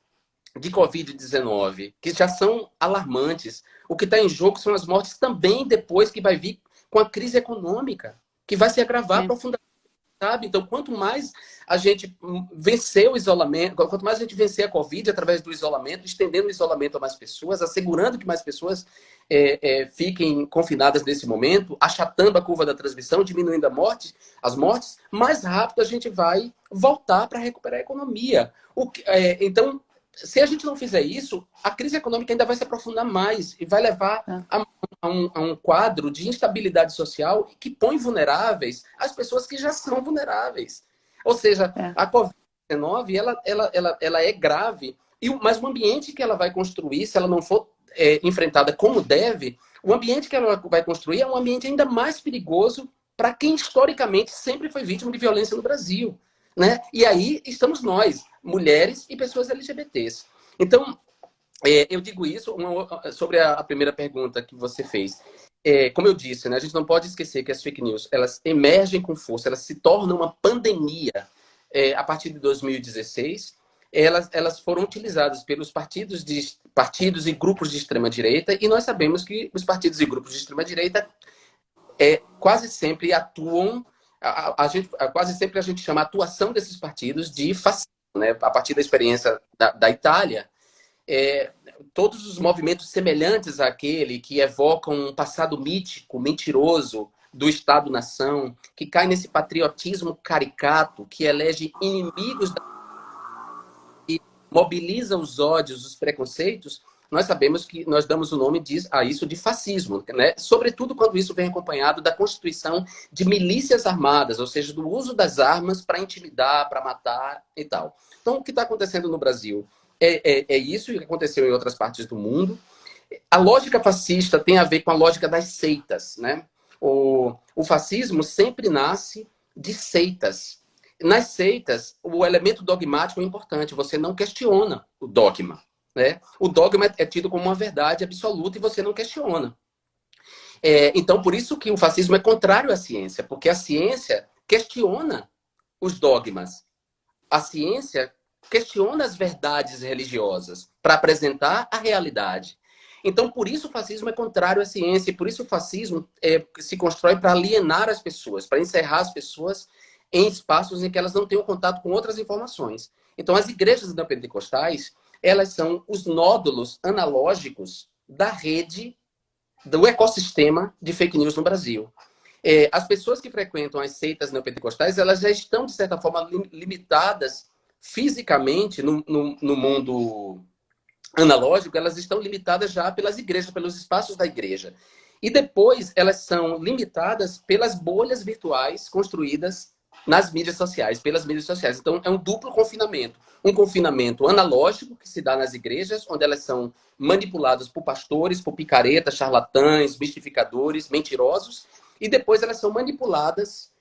de Covid-19, que já são alarmantes. O que está em jogo são as mortes também depois que vai vir com a crise econômica, que vai se agravar profundamente. Sabe? Então, quanto mais a gente vencer o isolamento, quanto mais a gente vencer a Covid através do isolamento, estendendo o isolamento a mais pessoas, assegurando que mais pessoas fiquem confinadas nesse momento, achatando a curva da transmissão, diminuindo as mortes, mais rápido a gente vai voltar para recuperar a economia. Então, se a gente não fizer isso, a crise econômica ainda vai se aprofundar mais e vai levar a um quadro de instabilidade social que põe vulneráveis as pessoas que já são vulneráveis. Ou seja, a Covid-19 ela é grave, mas o ambiente que ela vai construir, se ela não for enfrentada como deve, o ambiente que ela vai construir é um ambiente ainda mais perigoso para quem historicamente sempre foi vítima de violência no Brasil. Né? E aí estamos nós, mulheres e pessoas LGBTs. Então, eu digo isso sobre a primeira pergunta que você fez. Como eu disse, né, a gente não pode esquecer que as fake news, elas emergem com força, elas se tornam uma pandemia a partir de 2016. Elas foram utilizadas pelos partidos e grupos de extrema-direita, e nós sabemos que os partidos e grupos de extrema-direita quase sempre atuam. Quase sempre a gente chama a atuação desses partidos de fascismo, né? A partir da experiência da Itália, todos os movimentos semelhantes àquele que evocam um passado mítico, mentiroso do Estado-nação, que cai nesse patriotismo caricato, que elege inimigos e mobiliza os ódios, os preconceitos, nós sabemos que nós damos o nome a isso de fascismo, né? Sobretudo quando isso vem acompanhado da constituição de milícias armadas, ou seja, do uso das armas para intimidar, para matar e tal. Então, o que está acontecendo no Brasil é isso que aconteceu em outras partes do mundo. A lógica fascista tem a ver com a lógica das seitas, né? O fascismo sempre nasce de seitas. Nas seitas, o elemento dogmático é importante. Você não questiona o dogma, né? O dogma é tido como uma verdade absoluta e você não questiona. Então, por isso que o fascismo é contrário à ciência, porque a ciência questiona os dogmas. A ciência questiona as verdades religiosas para apresentar a realidade. Então, por isso o fascismo é contrário à ciência, e por isso o fascismo se constrói para alienar as pessoas, para encerrar as pessoas em espaços em que elas não tenham contato com outras informações. Então, as igrejas neopentecostais, elas são os nódulos analógicos da rede, do ecossistema de fake news no Brasil. As pessoas que frequentam as seitas neopentecostais, elas já estão, de certa forma, limitadas fisicamente no mundo analógico, elas estão limitadas já pelas igrejas, pelos espaços da igreja. E depois elas são limitadas pelas bolhas virtuais construídas nas mídias sociais, pelas mídias sociais. Então é um duplo confinamento. Um confinamento analógico, que se dá nas igrejas, onde elas são manipuladas por pastores, por picaretas, charlatães, mistificadores, mentirosos, e depois elas são manipuladas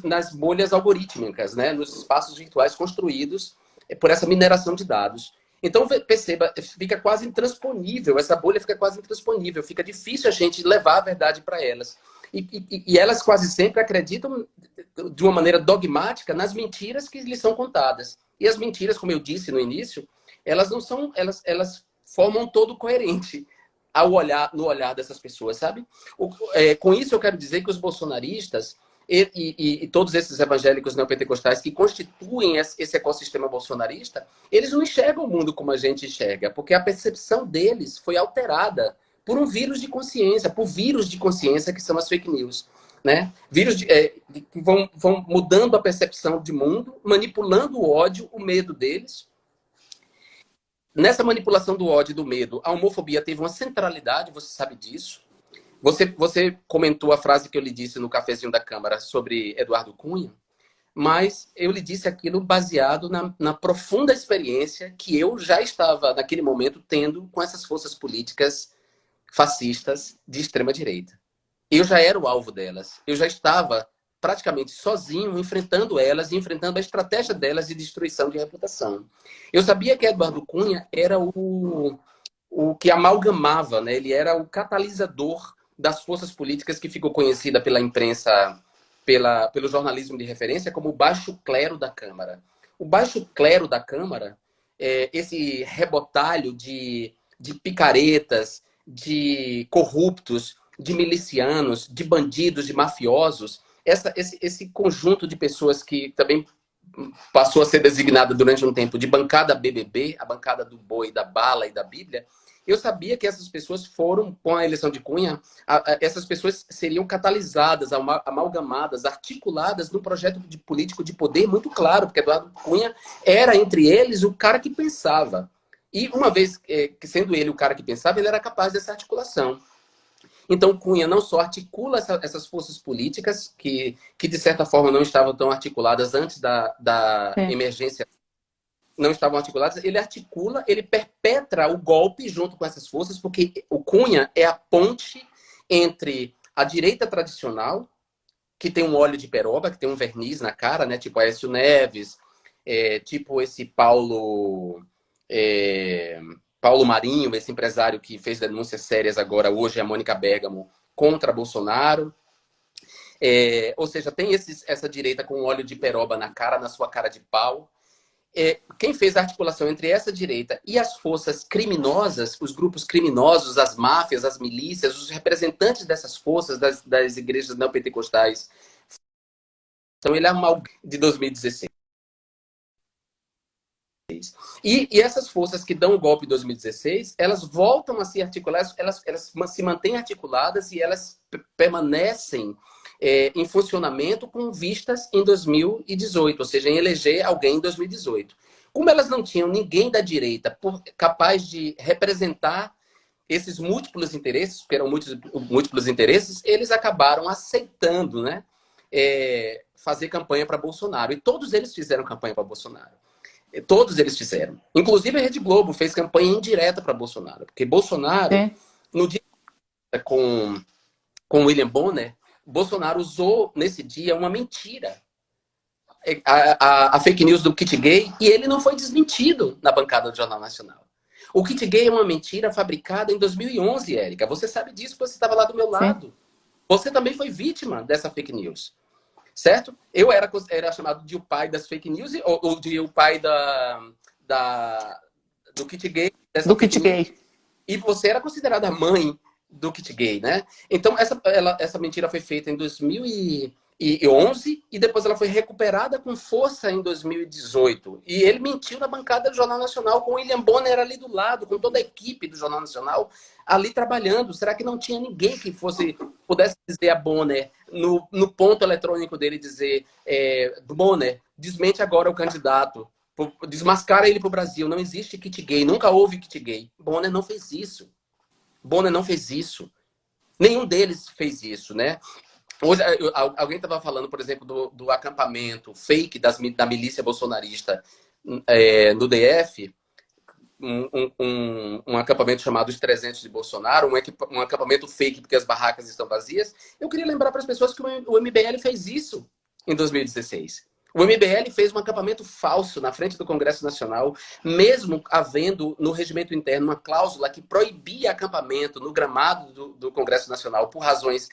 nas bolhas algorítmicas, né? Nos espaços virtuais construídos por essa mineração de dados. Então, perceba, fica quase intransponível, essa bolha fica quase intransponível, fica difícil a gente levar a verdade para elas. E elas quase sempre acreditam de uma maneira dogmática nas mentiras que lhes são contadas. E as mentiras, como eu disse no início, elas não são, elas formam um todo coerente no olhar dessas pessoas, sabe? Com isso eu quero dizer que os bolsonaristas e todos esses evangélicos neopentecostais que constituem esse ecossistema bolsonarista, eles não enxergam o mundo como a gente enxerga, porque a percepção deles foi alterada por um vírus de consciência, por vírus de consciência que são as fake news, né? Vírus que vão mudando a percepção de mundo, manipulando o ódio, o medo deles. Nessa manipulação do ódio e do medo, a homofobia teve uma centralidade, você sabe disso. Você comentou a frase que eu lhe disse no cafezinho da Câmara sobre Eduardo Cunha, mas eu lhe disse aquilo baseado na profunda experiência que eu já estava, naquele momento, tendo com essas forças políticas fascistas de extrema-direita. Eu já era o alvo delas. Eu já estava praticamente sozinho enfrentando elas e enfrentando a estratégia delas de destruição de reputação. Eu sabia que Eduardo Cunha era o que amalgamava, né? Ele era o catalisador das forças políticas que ficou conhecida pela imprensa, pelo jornalismo de referência, como o baixo clero da Câmara. O baixo clero da Câmara, esse rebotalho de picaretas, de corruptos, de milicianos, de bandidos, de mafiosos, esse conjunto de pessoas que também passou a ser designada durante um tempo de bancada BBB, a bancada do boi, da bala e da Bíblia, eu sabia que essas pessoas foram, com a eleição de Cunha, essas pessoas seriam catalisadas, amalgamadas, articuladas num projeto político de poder muito claro, porque Eduardo Cunha era, entre eles, o cara que pensava. E uma vez que sendo ele o cara que pensava, ele era capaz dessa articulação. Então, Cunha não só articula essas forças políticas, que de certa forma não estavam tão articuladas antes da emergência, não estavam articuladas, ele articula, ele perpetra o golpe junto com essas forças, porque o Cunha é a ponte entre a direita tradicional, que tem um óleo de peroba, que tem um verniz na cara, né? Tipo Aécio Neves, tipo esse Paulo Marinho, esse empresário que fez denúncias sérias agora, hoje, a Mônica Bergamo, contra Bolsonaro. Ou seja, tem essa direita com óleo de peroba na cara, na sua cara de pau. Quem fez a articulação entre essa direita e as forças criminosas, os grupos criminosos, as máfias, as milícias, os representantes dessas forças, das igrejas neopentecostais. Então, ele é mal de 2016. E essas forças que dão o golpe em 2016, elas voltam a se articular, elas se mantêm articuladas e elas permanecem em funcionamento com vistas em 2018, ou seja, em eleger alguém em 2018. Como elas não tinham ninguém da direita capaz de representar esses múltiplos interesses, porque eram múltiplos interesses, eles acabaram aceitando, né, fazer campanha para Bolsonaro. E todos eles fizeram campanha para Bolsonaro. Todos eles fizeram. Inclusive a Rede Globo fez campanha indireta para Bolsonaro. Porque Bolsonaro, no dia com William Bonner, Bolsonaro usou nesse dia uma mentira. A fake news do kit gay, e ele não foi desmentido na bancada do Jornal Nacional. O kit gay é uma mentira fabricada em 2011, Érica. Você sabe disso, porque você estava lá do meu lado. Sim. Você também foi vítima dessa fake news. Certo? Eu era chamado de o pai das fake news, ou de o pai do kit gay. Do kit gay. E você era considerada a mãe do kit gay, né? Então, essa mentira foi feita em 2011 e depois ela foi recuperada com força em 2018. E ele mentiu na bancada do Jornal Nacional com o William Bonner ali do lado, com toda a equipe do Jornal Nacional ali trabalhando. Será que não tinha ninguém que pudesse dizer a Bonner, no ponto eletrônico dele, dizer Bonner, desmente agora o candidato, desmascara ele para o Brasil, não existe kit gay, nunca houve kit gay. Bonner não fez isso. Bonner não fez isso. Nenhum deles fez isso, né? Hoje, alguém estava falando, por exemplo, do acampamento fake da milícia bolsonarista no DF, um acampamento chamado Os 300 de Bolsonaro, um acampamento fake porque as barracas estão vazias. Eu queria lembrar para as pessoas que o MBL fez isso em 2016. O MBL fez um acampamento falso na frente do Congresso Nacional, mesmo havendo no regimento interno uma cláusula que proibia acampamento no gramado do Congresso Nacional por razões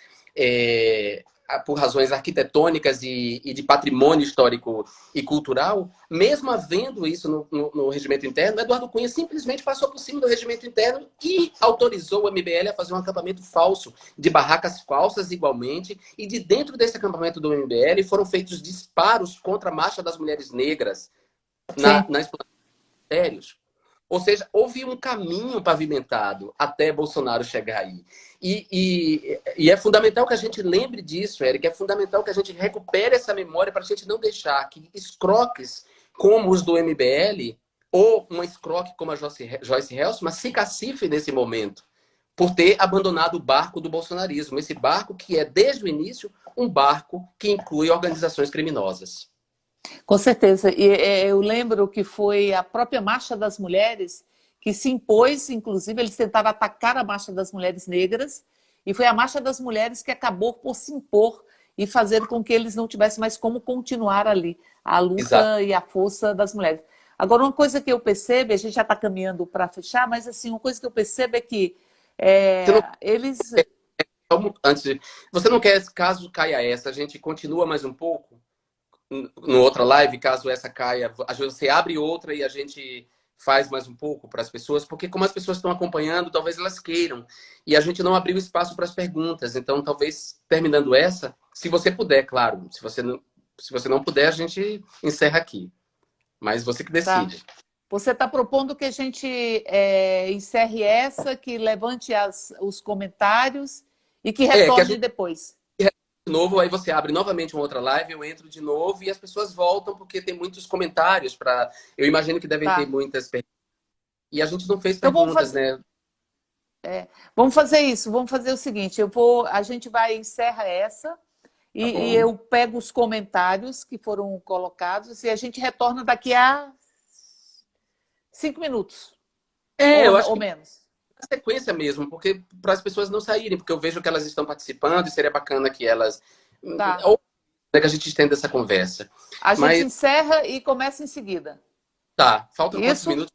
arquitetônicas e de patrimônio histórico e cultural. Mesmo havendo isso no regimento interno, Eduardo Cunha simplesmente passou por cima do regimento interno e autorizou o MBL a fazer um acampamento falso, de barracas falsas igualmente, e de dentro desse acampamento do MBL foram feitos disparos contra a Marcha das Mulheres Negras na exploração de minérios. Ou seja, houve um caminho pavimentado até Bolsonaro chegar aí. E é fundamental que a gente lembre disso, Érica. É fundamental que a gente recupere essa memória para a gente não deixar que escroques como os do MBL ou uma escroque como a Joyce Helstman se cacife nesse momento por ter abandonado o barco do bolsonarismo. Esse barco que é, desde o início, um barco que inclui organizações criminosas. Com certeza. E eu lembro que foi a própria Marcha das Mulheres que se impôs, inclusive, eles tentaram atacar a Marcha das Mulheres Negras, e foi a Marcha das Mulheres que acabou por se impor e fazer com que eles não tivessem mais como continuar ali, a luta Exato. E a força das mulheres. Agora, uma coisa que eu percebo, a gente já está caminhando para fechar, mas assim, uma coisa que eu percebo é que eles... Você não quer, caso caia essa, a gente continua mais um pouco? No outra live, caso essa caia, você abre outra e a gente faz mais um pouco para as pessoas, porque como as pessoas estão acompanhando, talvez elas queiram. E a gente não abriu espaço para as perguntas. Então, talvez, terminando essa, se você puder, claro. Se você não puder, a gente encerra aqui. Mas você que decide. Tá. Você está propondo que a gente encerre essa, que levante os comentários e que retorne depois. De novo, aí você abre novamente uma outra live, eu entro de novo e as pessoas voltam porque tem muitos comentários para. Eu imagino que devem ter muitas perguntas. E a gente não fez perguntas, né? Vamos fazer isso, vamos fazer o seguinte, a gente vai encerra essa e eu pego os comentários que foram colocados e a gente retorna daqui a 5 minutos. Eu acho ou menos. Sequência mesmo, porque para as pessoas não saírem, porque eu vejo que elas estão participando e seria bacana que elas... Ou que a gente estenda essa conversa. Gente encerra e começa em seguida. Tá. Faltam quantos minutos?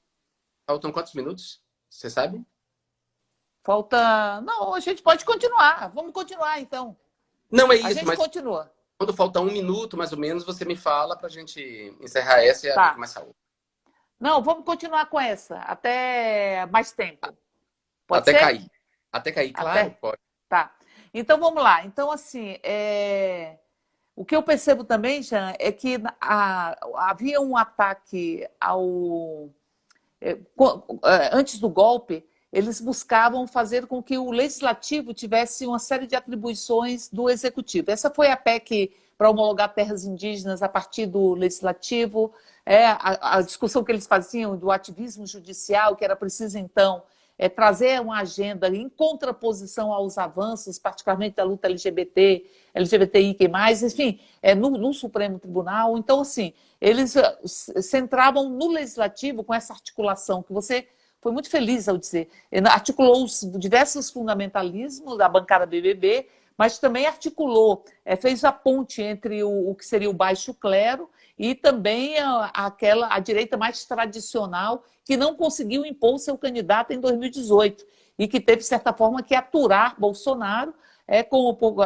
Faltam quantos minutos? Você sabe? Falta... Não, a gente pode continuar. Vamos continuar, então. Não, é isso, a gente continua. Quando falta 1 minuto, mais ou menos, você me fala para a gente encerrar essa e abrir começar outra. Não, vamos continuar com essa, até mais tempo. Pode até ser? cair. Até cair, claro, pode. Tá. Então, vamos lá. Então, assim, o que eu percebo também, Jean, é que havia um ataque antes do golpe, eles buscavam fazer com que o legislativo tivesse uma série de atribuições do executivo. Essa foi a PEC para homologar terras indígenas a partir do legislativo, a discussão que eles faziam do ativismo judicial, que era preciso, então, trazer uma agenda em contraposição aos avanços, particularmente da luta LGBT, LGBTI+, enfim, no Supremo Tribunal. Então, assim, eles centravam no legislativo com essa articulação que você foi muito feliz ao dizer. Articulou os diversos fundamentalismos da bancada BBB, mas também articulou, fez a ponte entre o que seria o baixo clero e também a direita mais tradicional, que não conseguiu impor o seu candidato em 2018 e que teve, de certa forma, que aturar Bolsonaro,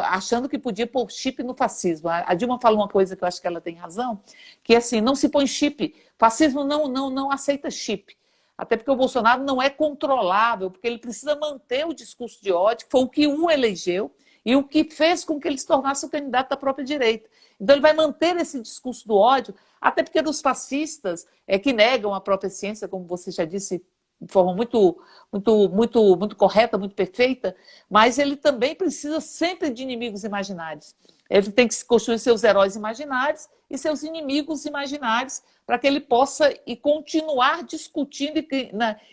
achando que podia pôr chip no fascismo. A Dilma falou uma coisa que eu acho que ela tem razão, que assim, não se põe chip, fascismo não aceita chip. Até porque o Bolsonaro não é controlável, porque ele precisa manter o discurso de ódio, que foi o que o elegeu e o que fez com que ele se tornasse o candidato da própria direita. Então ele vai manter esse discurso do ódio, até porque os fascistas que negam a própria ciência, como você já disse, de forma muito correta, muito perfeita, mas ele também precisa sempre de inimigos imaginários. Ele tem que construir seus heróis imaginários e seus inimigos imaginários para que ele possa continuar discutindo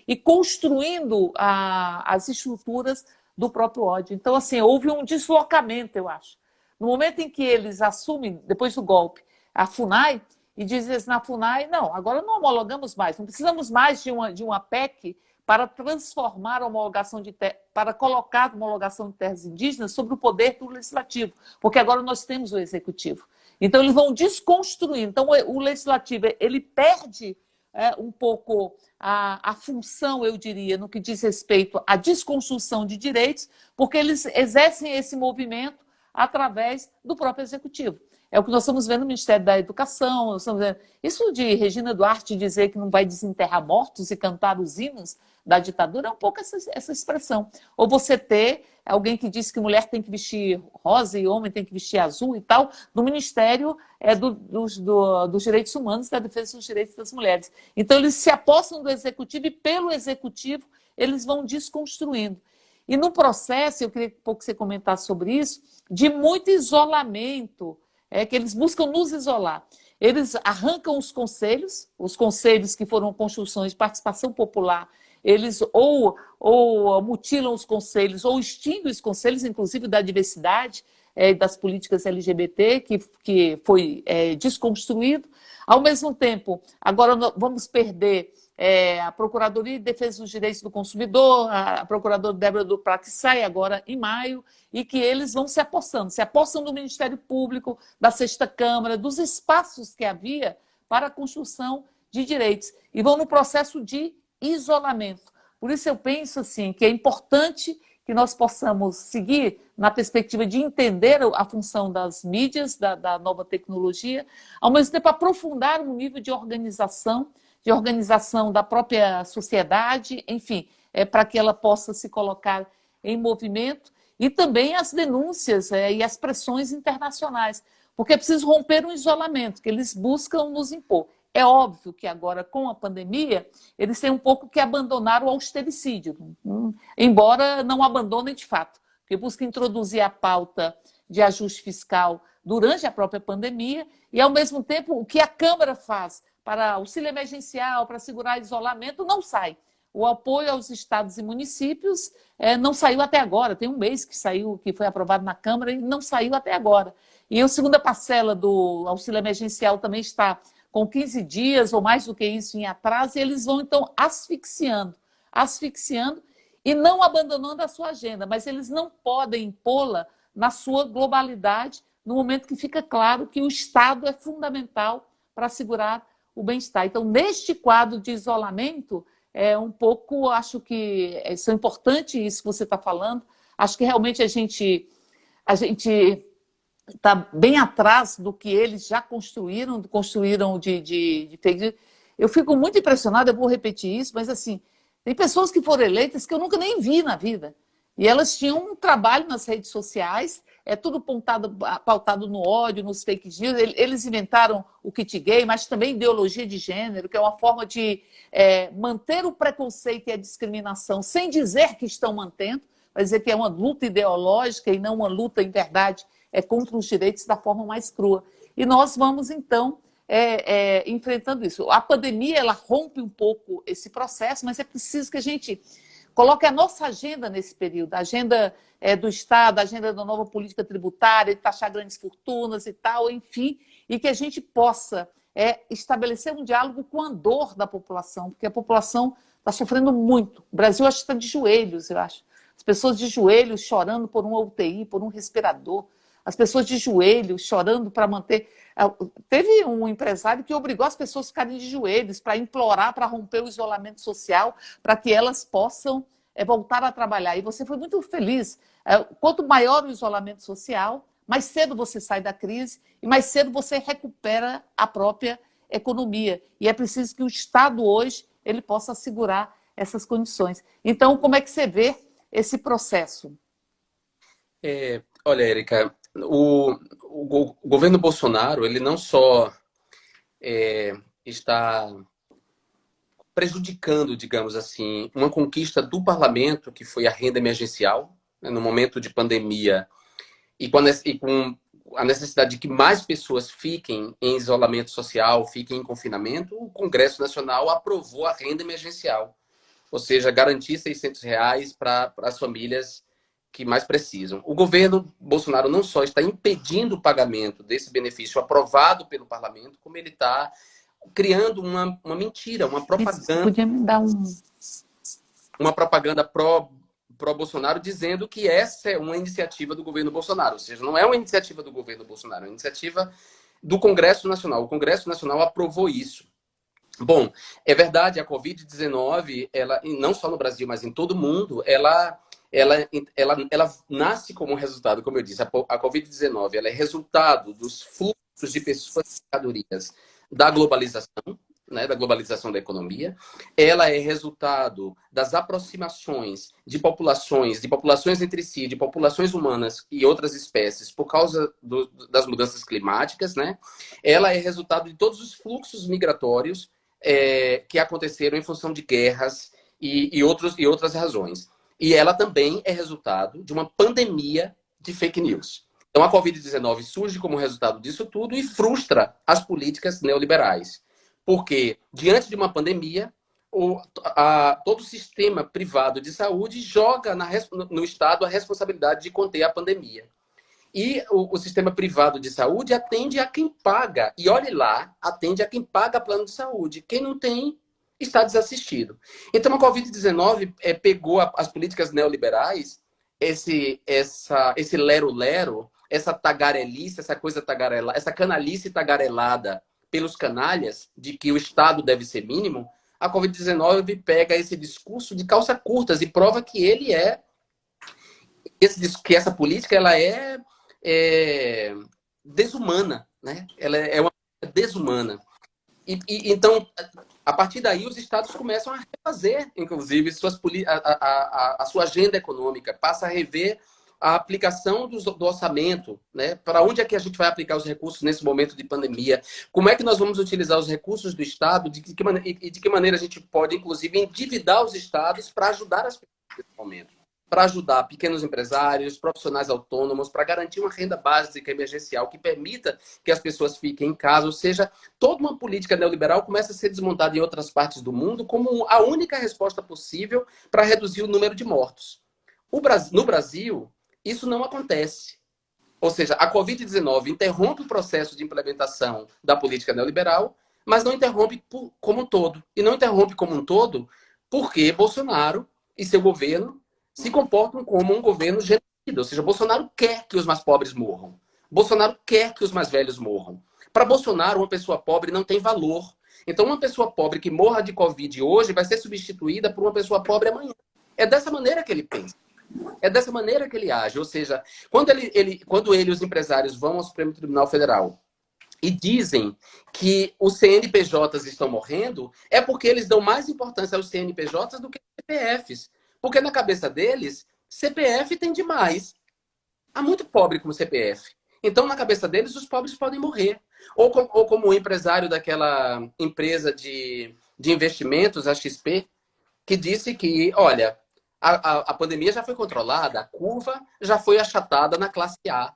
e construindo as estruturas do próprio ódio. Então, assim, houve um deslocamento, eu acho. No momento em que eles assumem, depois do golpe, a FUNAI, e dizem na FUNAI, não, agora não homologamos mais, não precisamos mais de uma PEC para transformar a homologação para colocar a homologação de terras indígenas sobre o poder do legislativo, porque agora nós temos o executivo. Então, eles vão desconstruir. Então, o legislativo ele perde um pouco a função, eu diria, no que diz respeito à desconstrução de direitos, porque eles exercem esse movimento através do próprio executivo. É o que nós estamos vendo no Ministério da Educação. Isso de Regina Duarte dizer que não vai desenterrar mortos e cantar os hinos da ditadura é um pouco essa expressão. Ou você ter alguém que diz que mulher tem que vestir rosa e homem tem que vestir azul e tal, no Ministério dos Direitos Humanos e da Defesa dos Direitos das Mulheres. Então, eles se apossam do Executivo e, pelo Executivo, eles vão desconstruindo. E no processo, eu queria um pouco que você comentasse sobre isso, de muito isolamento, que eles buscam nos isolar. Eles arrancam os conselhos que foram construções de participação popular, eles ou mutilam os conselhos, ou extinguem os conselhos, inclusive da diversidade, das políticas LGBT, que foi desconstruído. Ao mesmo tempo, agora vamos perder a Procuradoria de Defesa dos Direitos do Consumidor, a procuradora Débora Duprat, que sai agora em maio, e que eles vão se apossam do Ministério Público, da Sexta Câmara, dos espaços que havia para a construção de direitos, e vão no processo de isolamento. Por isso eu penso assim, que é importante que nós possamos seguir na perspectiva de entender a função das mídias, da nova tecnologia, ao mesmo tempo aprofundar o nível de organização da própria sociedade, enfim, para que ela possa se colocar em movimento, e também as denúncias e as pressões internacionais, porque é preciso romper um isolamento que eles buscam nos impor. É óbvio que agora, com a pandemia, eles têm um pouco que abandonar o austericídio, embora não abandonem de fato, porque buscam introduzir a pauta de ajuste fiscal durante a própria pandemia e, ao mesmo tempo, o que a Câmara faz para auxílio emergencial, para segurar isolamento, não sai. O apoio aos estados e municípios não saiu até agora. Tem um mês que saiu, que foi aprovado na Câmara e não saiu até agora. E a segunda parcela do auxílio emergencial também está com 15 dias ou mais do que isso em atraso, e eles vão, então, asfixiando e não abandonando a sua agenda, mas eles não podem impô-la na sua globalidade, no momento que fica claro que o Estado é fundamental para assegurar o bem-estar. Então, neste quadro de isolamento, um pouco, acho que isso é importante, isso que você está falando, acho que realmente a gente está bem atrás do que eles já construíram de fake news. Eu fico muito impressionada, eu vou repetir isso, mas assim, tem pessoas que foram eleitas que eu nunca nem vi na vida. E elas tinham um trabalho nas redes sociais, tudo pautado no ódio, nos fake news. Eles inventaram o kit gay, mas também ideologia de gênero, que é uma forma de manter o preconceito e a discriminação sem dizer que estão mantendo, vai dizer que é uma luta ideológica e não uma luta, em verdade, contra os direitos da forma mais crua. E nós vamos, então, enfrentando isso. A pandemia, ela rompe um pouco esse processo, mas é preciso que a gente coloque a nossa agenda nesse período, a agenda do Estado, a agenda da nova política tributária, de taxar grandes fortunas e tal, enfim, e que a gente possa estabelecer um diálogo com a dor da população, porque a população está sofrendo muito. O Brasil acho que está de joelhos, eu acho. As pessoas de joelhos chorando por uma UTI, por um respirador. As pessoas de joelhos chorando para manter... Teve um empresário que obrigou as pessoas a ficarem de joelhos para implorar, para romper o isolamento social, para que elas possam voltar a trabalhar. E você foi muito feliz. Quanto maior o isolamento social, mais cedo você sai da crise e mais cedo você recupera a própria economia. E é preciso que o Estado hoje ele possa assegurar essas condições. Então, como é que você vê esse processo? Olha, Érica, o governo Bolsonaro, ele não só está prejudicando, digamos assim, uma conquista do parlamento, que foi a renda emergencial, né, no momento de pandemia, e com a necessidade de que mais pessoas fiquem em isolamento social, fiquem em confinamento, o Congresso Nacional aprovou a renda emergencial, ou seja, garantir R$ 600 para as famílias que mais precisam. O governo Bolsonaro não só está impedindo o pagamento desse benefício aprovado pelo parlamento, como ele está criando uma mentira, uma propaganda. Podia me dar uma propaganda pró-Bolsonaro dizendo que essa é uma iniciativa do governo Bolsonaro. Ou seja, não é uma iniciativa do governo Bolsonaro, é uma iniciativa do Congresso Nacional. O Congresso Nacional aprovou isso. Bom, é verdade, a Covid-19, ela, não só no Brasil, mas em todo o mundo, ela nasce como resultado, como eu disse, a Covid-19 ela é resultado dos fluxos de pessoas e mercadorias da globalização, né, da globalização da economia. Ela é resultado das aproximações de populações entre si, de populações humanas e outras espécies por causa das mudanças climáticas, né? Ela é resultado de todos os fluxos migratórios que aconteceram em função de guerras e outras razões. E ela também é resultado de uma pandemia de fake news. Então, a Covid-19 surge como resultado disso tudo e frustra as políticas neoliberais. Porque, diante de uma pandemia, todo o sistema privado de saúde joga no Estado a responsabilidade de conter a pandemia. E o sistema privado de saúde atende a quem paga. E olhe lá, atende a quem paga plano de saúde. Quem não tem, está desassistido. Então, a Covid-19 pegou as políticas neoliberais, esse lero-lero, essa tagarelice, essa canalice tagarelada pelos canalhas de que o Estado deve ser mínimo. A Covid-19 pega esse discurso de calça curtas e prova que que essa política ela é desumana, né? Ela é uma desumana. Então, a partir daí, os estados começam a refazer, inclusive, a sua agenda econômica, passa a rever a aplicação do orçamento, né? Para onde é que a gente vai aplicar os recursos nesse momento de pandemia? Como é que nós vamos utilizar os recursos do Estado? De que maneira a gente pode, inclusive, endividar os estados para ajudar as pessoas nesse momento? Para ajudar pequenos empresários, profissionais autônomos, para garantir uma renda básica emergencial que permita que as pessoas fiquem em casa. Ou seja, toda uma política neoliberal começa a ser desmontada em outras partes do mundo como a única resposta possível para reduzir o número de mortos. No Brasil, isso não acontece. Ou seja, a Covid-19 interrompe o processo de implementação da política neoliberal, mas não interrompe como um todo. E não interrompe como um todo porque Bolsonaro e seu governo se comportam como um governo genocida. Ou seja, Bolsonaro quer que os mais pobres morram. Bolsonaro quer que os mais velhos morram. Para Bolsonaro, uma pessoa pobre não tem valor. Então, uma pessoa pobre que morra de Covid hoje vai ser substituída por uma pessoa pobre amanhã. É dessa maneira que ele pensa. É dessa maneira que ele age. Ou seja, quando ele e os empresários vão ao Supremo Tribunal Federal e dizem que os CNPJs estão morrendo, é porque eles dão mais importância aos CNPJs do que aos CPFs. Porque na cabeça deles, CPF tem demais. Há muito pobre com CPF. Então, na cabeça deles, os pobres podem morrer. Ou como o empresário daquela empresa de investimentos, a XP, que disse que, olha, a pandemia já foi controlada, a curva já foi achatada na classe A.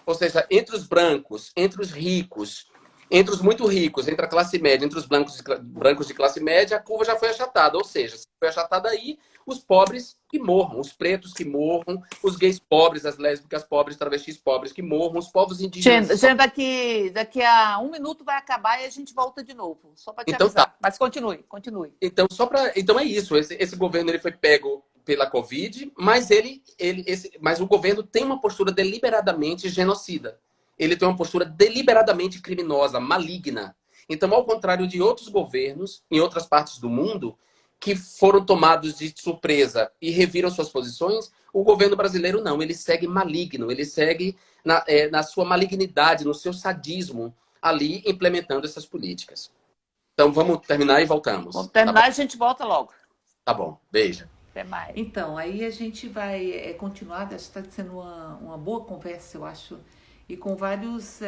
Ou seja, entre os brancos, entre os ricos, entre os muito ricos, entre a classe média, entre os brancos de classe média, a curva já foi achatada. Ou seja, se foi achatada aí, os pobres que morram, os pretos que morram, os gays pobres, as lésbicas pobres, travestis pobres que morram, os povos indígenas. Gente, daqui a 1 minuto vai acabar e a gente volta de novo, só para te Então tá. avisar. Mas continue, continue. Então, então é isso. Esse governo ele foi pego pela Covid, mas o governo tem uma postura deliberadamente genocida. Ele tem uma postura deliberadamente criminosa, maligna. Então, ao contrário de outros governos em outras partes do mundo que foram tomados de surpresa e reviram suas posições, o governo brasileiro não. Ele segue maligno, ele segue na sua malignidade, no seu sadismo, ali implementando essas políticas. Então vamos terminar e voltamos. Vamos Tá bom? terminar e a gente volta logo. Tá bom. Beijo. Até mais. Então, aí a gente vai continuar, está sendo uma boa conversa, eu acho, e com vários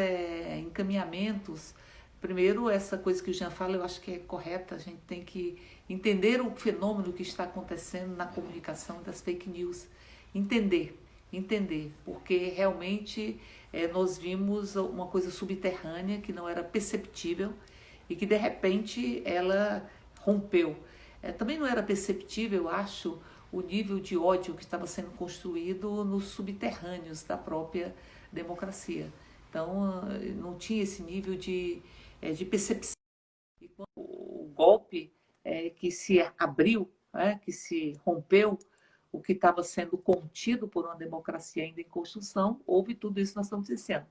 encaminhamentos. Primeiro, essa coisa que o Jean fala, eu acho que é correta, a gente tem que entender o fenômeno que está acontecendo na comunicação das fake news. Entender, porque realmente nós vimos uma coisa subterrânea que não era perceptível e que de repente ela rompeu. Também não era perceptível, eu acho, o nível de ódio que estava sendo construído nos subterrâneos da própria democracia. Então, não tinha esse nível de percepção. E quando o golpe que se abriu, que se rompeu, o que estava sendo contido por uma democracia ainda em construção, houve tudo isso que nós estamos dizendo.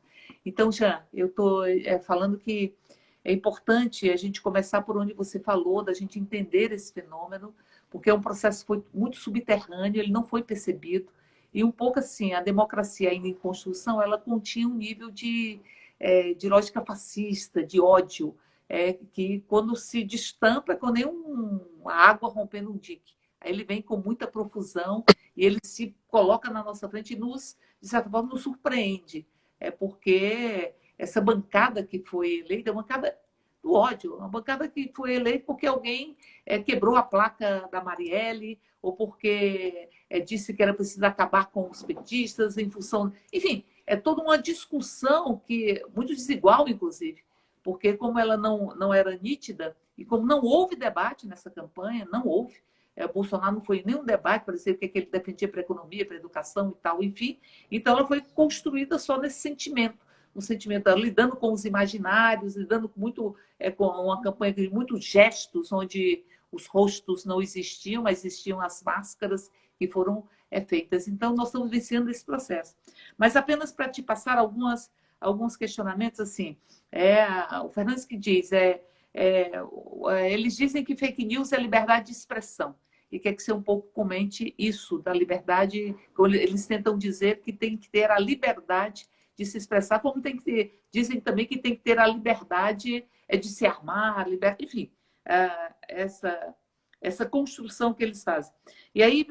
Então, Jean, eu estou falando que é importante a gente começar por onde você falou, da gente entender esse fenômeno, porque é um processo que foi muito subterrâneo, ele não foi percebido, e um pouco assim, a democracia ainda em construção, ela continha um nível de lógica fascista, de ódio, que quando se destampa é como nem uma água rompendo um dique. Aí ele vem com muita profusão e ele se coloca na nossa frente e nos, de certa forma, nos surpreende. Porque essa bancada que foi eleita, é uma bancada do ódio, uma bancada que foi eleita porque alguém quebrou a placa da Marielle, ou porque disse que era preciso acabar com os petistas em função... Enfim, é toda uma discussão que muito desigual, inclusive, porque como ela não era nítida, e como não houve debate nessa campanha, não houve, Bolsonaro não foi nenhum debate para dizer o que ele defendia para a economia, para a educação e tal, enfim. Então, ela foi construída só nesse sentimento. Um sentimento lidando com os imaginários, lidando muito com uma campanha de muitos gestos, onde os rostos não existiam, mas existiam as máscaras que foram feitas. Então, nós estamos vencendo esse processo. Mas apenas para te passar alguns questionamentos, assim, o Fernandes que diz, eles dizem que fake news é liberdade de expressão e quer que você um pouco comente isso da liberdade. Eles tentam dizer que tem que ter a liberdade de se expressar, como tem que ter, dizem também que tem que ter a liberdade de se armar, enfim, essa construção que eles fazem. E aí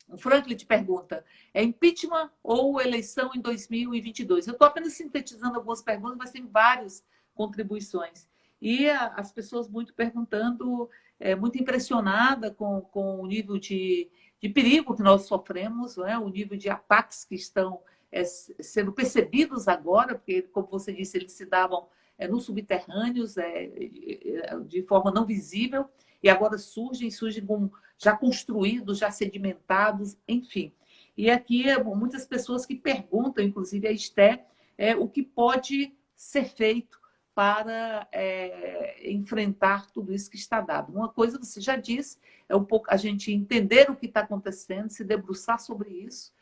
o Franklin te pergunta, é impeachment ou eleição em 2022? Eu estou apenas sintetizando algumas perguntas, mas tem várias contribuições. E as pessoas muito perguntando, muito impressionada com o nível de perigo que nós sofremos, não é? O nível de ataques que estão sendo percebidos agora, porque, como você disse, eles se davam nos subterrâneos, de forma não visível, e agora surgem já construídos, já sedimentados, enfim. E aqui muitas pessoas que perguntam, inclusive a Esté, o que pode ser feito para enfrentar tudo isso que está dado. Uma coisa você já disse, é um pouco a gente entender o que está acontecendo, se debruçar sobre isso.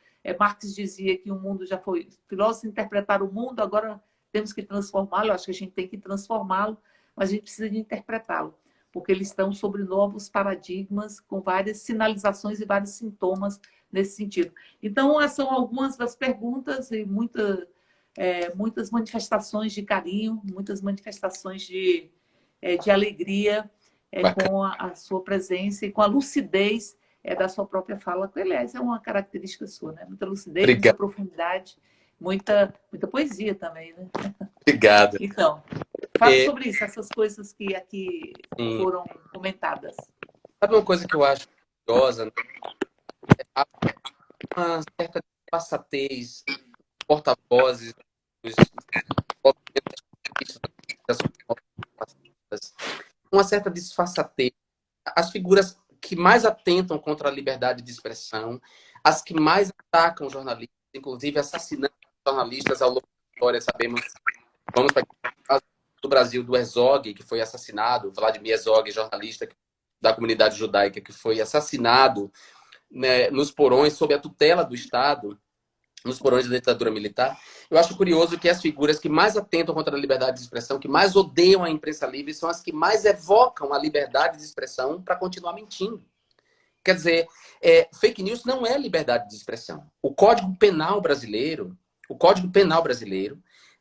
Marx dizia que o mundo já foi... Filósofos interpretaram o mundo, agora temos que transformá-lo. Eu acho que a gente tem que transformá-lo, mas a gente precisa de interpretá-lo, porque eles estão sobre novos paradigmas, com várias sinalizações e vários sintomas nesse sentido. Então, essas são algumas das perguntas e muitas manifestações de carinho, muitas manifestações de alegria com a sua presença e com a lucidez da sua própria fala, que, aliás, é uma característica sua, né? Muita lucidez, Obrigado. Muita profundidade, muita poesia também, né? Obrigado. Então, fala sobre isso, essas coisas que aqui foram comentadas. Sabe uma coisa que eu acho curiosa? Há uma certa passatez porta-vozes, os movimentos, uma certa disfarçatez. As figuras que mais atentam contra a liberdade de expressão, as que mais atacam jornalistas, inclusive assassinando jornalistas ao longo da história, sabemos. Vamos para o caso do Brasil, do Herzog, que foi assassinado, Vladimir Herzog, jornalista da comunidade judaica, que foi assassinado, né, nos porões, sob a tutela do Estado, nos porões da ditadura militar. Eu acho curioso que as figuras que mais atentam contra a liberdade de expressão, que mais odeiam a imprensa livre, são as que mais evocam a liberdade de expressão para continuar mentindo. Quer dizer, fake news não é liberdade de expressão. O Código Penal brasileiro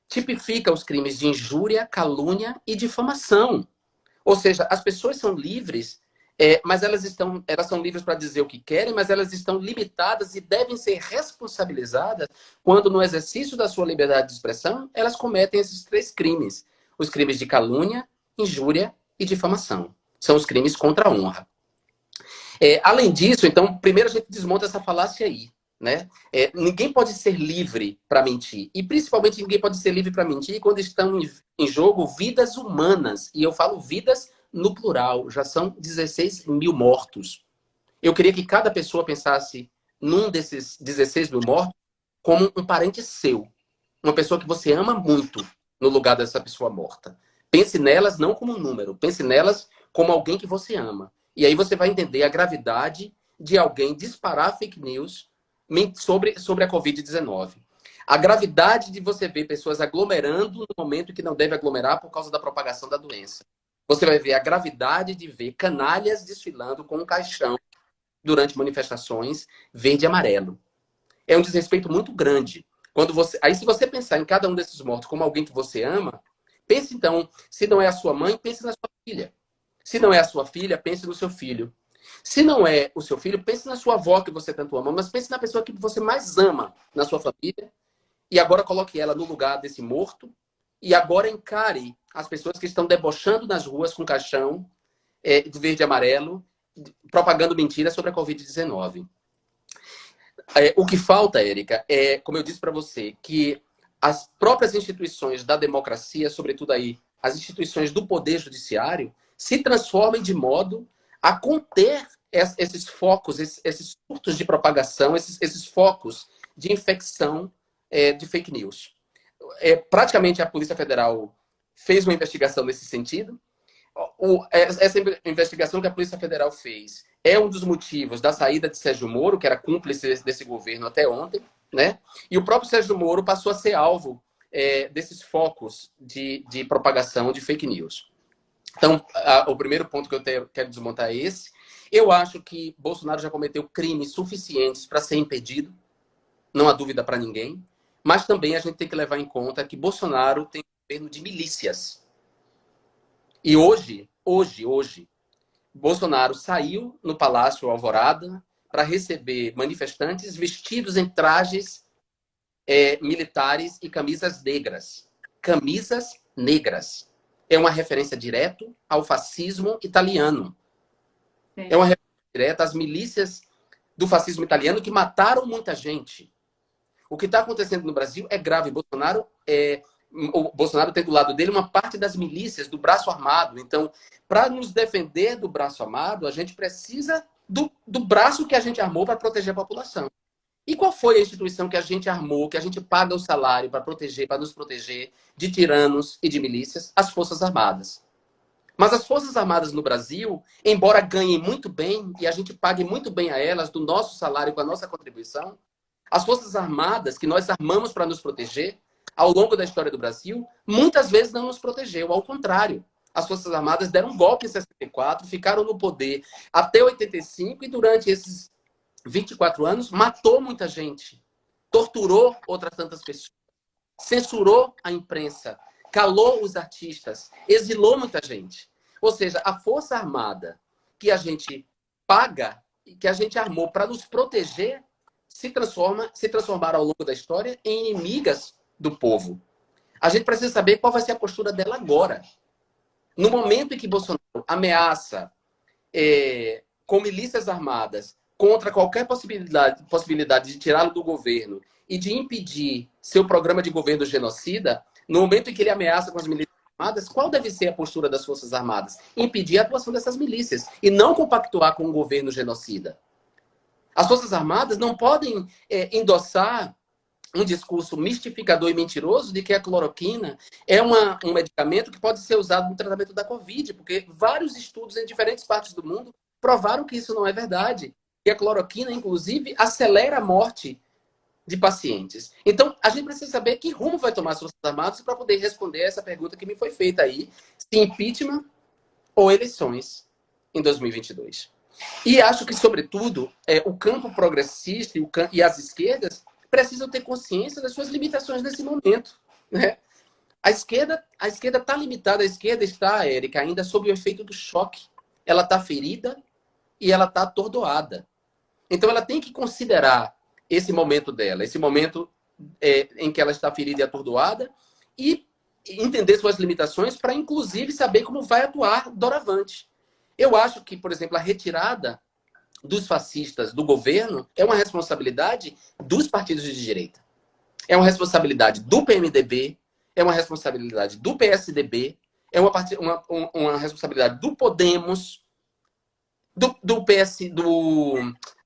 tipifica os crimes de injúria, calúnia e difamação. Ou seja, as pessoas são livres, mas elas são livres para dizer o que querem, mas elas estão limitadas e devem ser responsabilizadas quando, no exercício da sua liberdade de expressão, elas cometem esses 3 crimes. Os crimes de calúnia, injúria e difamação. São os crimes contra a honra. Além disso, então, primeiro a gente desmonta essa falácia aí. Né? Ninguém pode ser livre para mentir. E principalmente ninguém pode ser livre para mentir quando estão em jogo vidas humanas. E eu falo vidas no plural. Já são 16 mil mortos. Eu queria que cada pessoa pensasse num desses 16 mil mortos como um parente seu. Uma pessoa que você ama muito no lugar dessa pessoa morta. Pense nelas não como um número. Pense nelas como alguém que você ama. E aí você vai entender a gravidade de alguém disparar fake news sobre a Covid-19. A gravidade de você ver pessoas aglomerando no momento que não deve aglomerar por causa da propagação da doença. Você vai ver a gravidade de ver canalhas desfilando com um caixão durante manifestações verde e amarelo. É um desrespeito muito grande. Aí, se você pensar em cada um desses mortos como alguém que você ama, pense então, se não é a sua mãe, pense na sua filha. Se não é a sua filha, pense no seu filho. Se não é o seu filho, pense na sua avó que você tanto ama, mas pense na pessoa que você mais ama na sua família e agora coloque ela no lugar desse morto e agora encare as pessoas que estão debochando nas ruas com caixão de verde e amarelo, propagando mentiras sobre a Covid-19. O que falta, Érica, como eu disse para você, que as próprias instituições da democracia, sobretudo aí, as instituições do poder judiciário, se transformem de modo a conter esses focos, esses surtos de propagação, esses focos de infecção de fake news. Praticamente a Polícia Federal fez uma investigação nesse sentido. Essa investigação que a Polícia Federal fez é um dos motivos da saída de Sérgio Moro, que era cúmplice desse governo até ontem, né? E o próprio Sérgio Moro passou a ser alvo desses focos de propagação de fake news. Então, o primeiro ponto que eu quero desmontar é esse. Eu acho que Bolsonaro já cometeu crimes suficientes para ser impedido, não há dúvida para ninguém. Mas também a gente tem que levar em conta que Bolsonaro tem um governo de milícias. E hoje, Bolsonaro saiu no Palácio Alvorada para receber manifestantes vestidos em trajes militares e camisas negras. Camisas negras. É uma referência direta ao fascismo italiano. Sim. É uma referência direta às milícias do fascismo italiano que mataram muita gente. O que está acontecendo no Brasil é grave. O Bolsonaro tem do lado dele uma parte das milícias, do braço armado. Então, para nos defender do braço armado, a gente precisa do braço que a gente armou para proteger a população. E qual foi a instituição que a gente armou, que a gente paga o salário para nos proteger de tiranos e de milícias? As Forças Armadas. Mas as Forças Armadas no Brasil, embora ganhem muito bem e a gente pague muito bem a elas do nosso salário com a nossa contribuição, as Forças Armadas que nós armamos para nos proteger, ao longo da história do Brasil, muitas vezes não nos protegeu. Ao contrário, as Forças Armadas deram um golpe em 64, ficaram no poder até 85 e durante esses 24 anos matou muita gente, torturou outras tantas pessoas, censurou a imprensa, calou os artistas, exilou muita gente. Ou seja, a Força Armada que a gente paga, que a gente armou para nos proteger, se transformaram ao longo da história em inimigas do povo. A gente precisa saber qual vai ser a postura dela agora. No momento em que Bolsonaro ameaça com milícias armadas contra qualquer possibilidade de tirá-lo do governo e de impedir seu programa de governo genocida, no momento em que ele ameaça com as milícias armadas, qual deve ser a postura das Forças Armadas? Impedir a atuação dessas milícias e não compactuar com um governo genocida. As Forças Armadas não podem endossar um discurso mistificador e mentiroso de que a cloroquina é um medicamento que pode ser usado no tratamento da Covid, porque vários estudos em diferentes partes do mundo provaram que isso não é verdade. E a cloroquina, inclusive, acelera a morte de pacientes. Então, a gente precisa saber que rumo vai tomar as Forças Armadas para poder responder essa pergunta que me foi feita aí, se impeachment ou eleições em 2022. E acho que, sobretudo, o campo progressista e as esquerdas precisam ter consciência das suas limitações nesse momento. Né? A esquerda está limitada, a esquerda está, Érica, ainda sob o efeito do choque. Ela está ferida e ela está atordoada. Então, ela tem que considerar esse momento dela, esse momento em que ela está ferida e atordoada, e entender suas limitações para, inclusive, saber como vai atuar doravante. Eu acho que, por exemplo, a retirada dos fascistas do governo é uma responsabilidade dos partidos de direita. É uma responsabilidade do PMDB, é uma responsabilidade do PSDB, é uma responsabilidade do Podemos, do PS,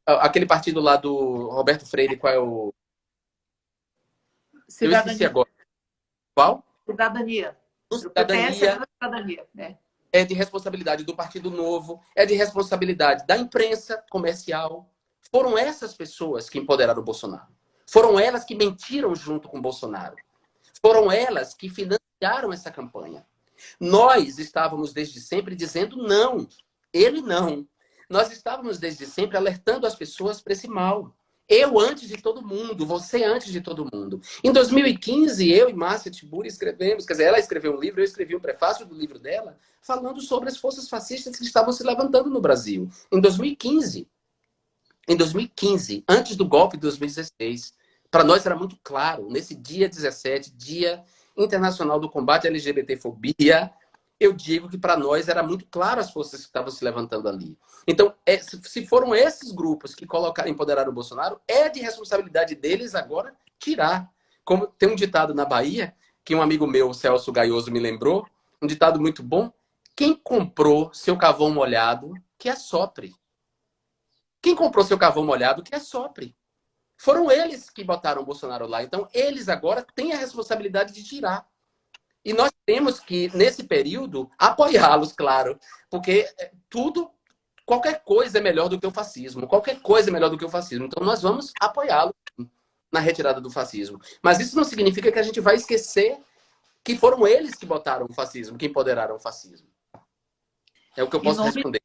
aquele partido lá do Roberto Freire, qual é o... Cidadania. Eu esqueci agora. Qual? Cidadania. Do O PPS Cidadania. é da cidadania, né? É de responsabilidade do Partido Novo, é de responsabilidade da imprensa comercial. Foram essas pessoas que empoderaram o Bolsonaro. Foram elas que mentiram junto com o Bolsonaro. Foram elas que financiaram essa campanha. Nós estávamos desde sempre dizendo não. Ele não. Nós estávamos desde sempre alertando as pessoas para esse mal. Eu antes de todo mundo, você antes de todo mundo. Em 2015, eu e Márcia Tiburi escrevemos, quer dizer, ela escreveu um livro, eu escrevi um prefácio do livro dela, falando sobre as forças fascistas que estavam se levantando no Brasil. Em 2015, antes do golpe de 2016, para nós era muito claro, nesse dia 17, Dia Internacional do Combate à LGBTfobia, eu digo que para nós era muito claro as forças que estavam se levantando ali. Então, se foram esses grupos que empoderaram o Bolsonaro, é de responsabilidade deles agora tirar. Como tem um ditado na Bahia, que um amigo meu, o Celso Gaioso, me lembrou, um ditado muito bom: quem comprou seu carvão molhado, que assopre. Quem comprou seu carvão molhado, que assopre. Foram eles que botaram o Bolsonaro lá. Então, eles agora têm a responsabilidade de tirar. E nós temos que, nesse período, apoiá-los, claro. Porque qualquer coisa é melhor do que o fascismo. Qualquer coisa é melhor do que o fascismo. Então, nós vamos apoiá-los na retirada do fascismo. Mas isso não significa que a gente vai esquecer que foram eles que botaram o fascismo, que empoderaram o fascismo. É o que eu posso responder.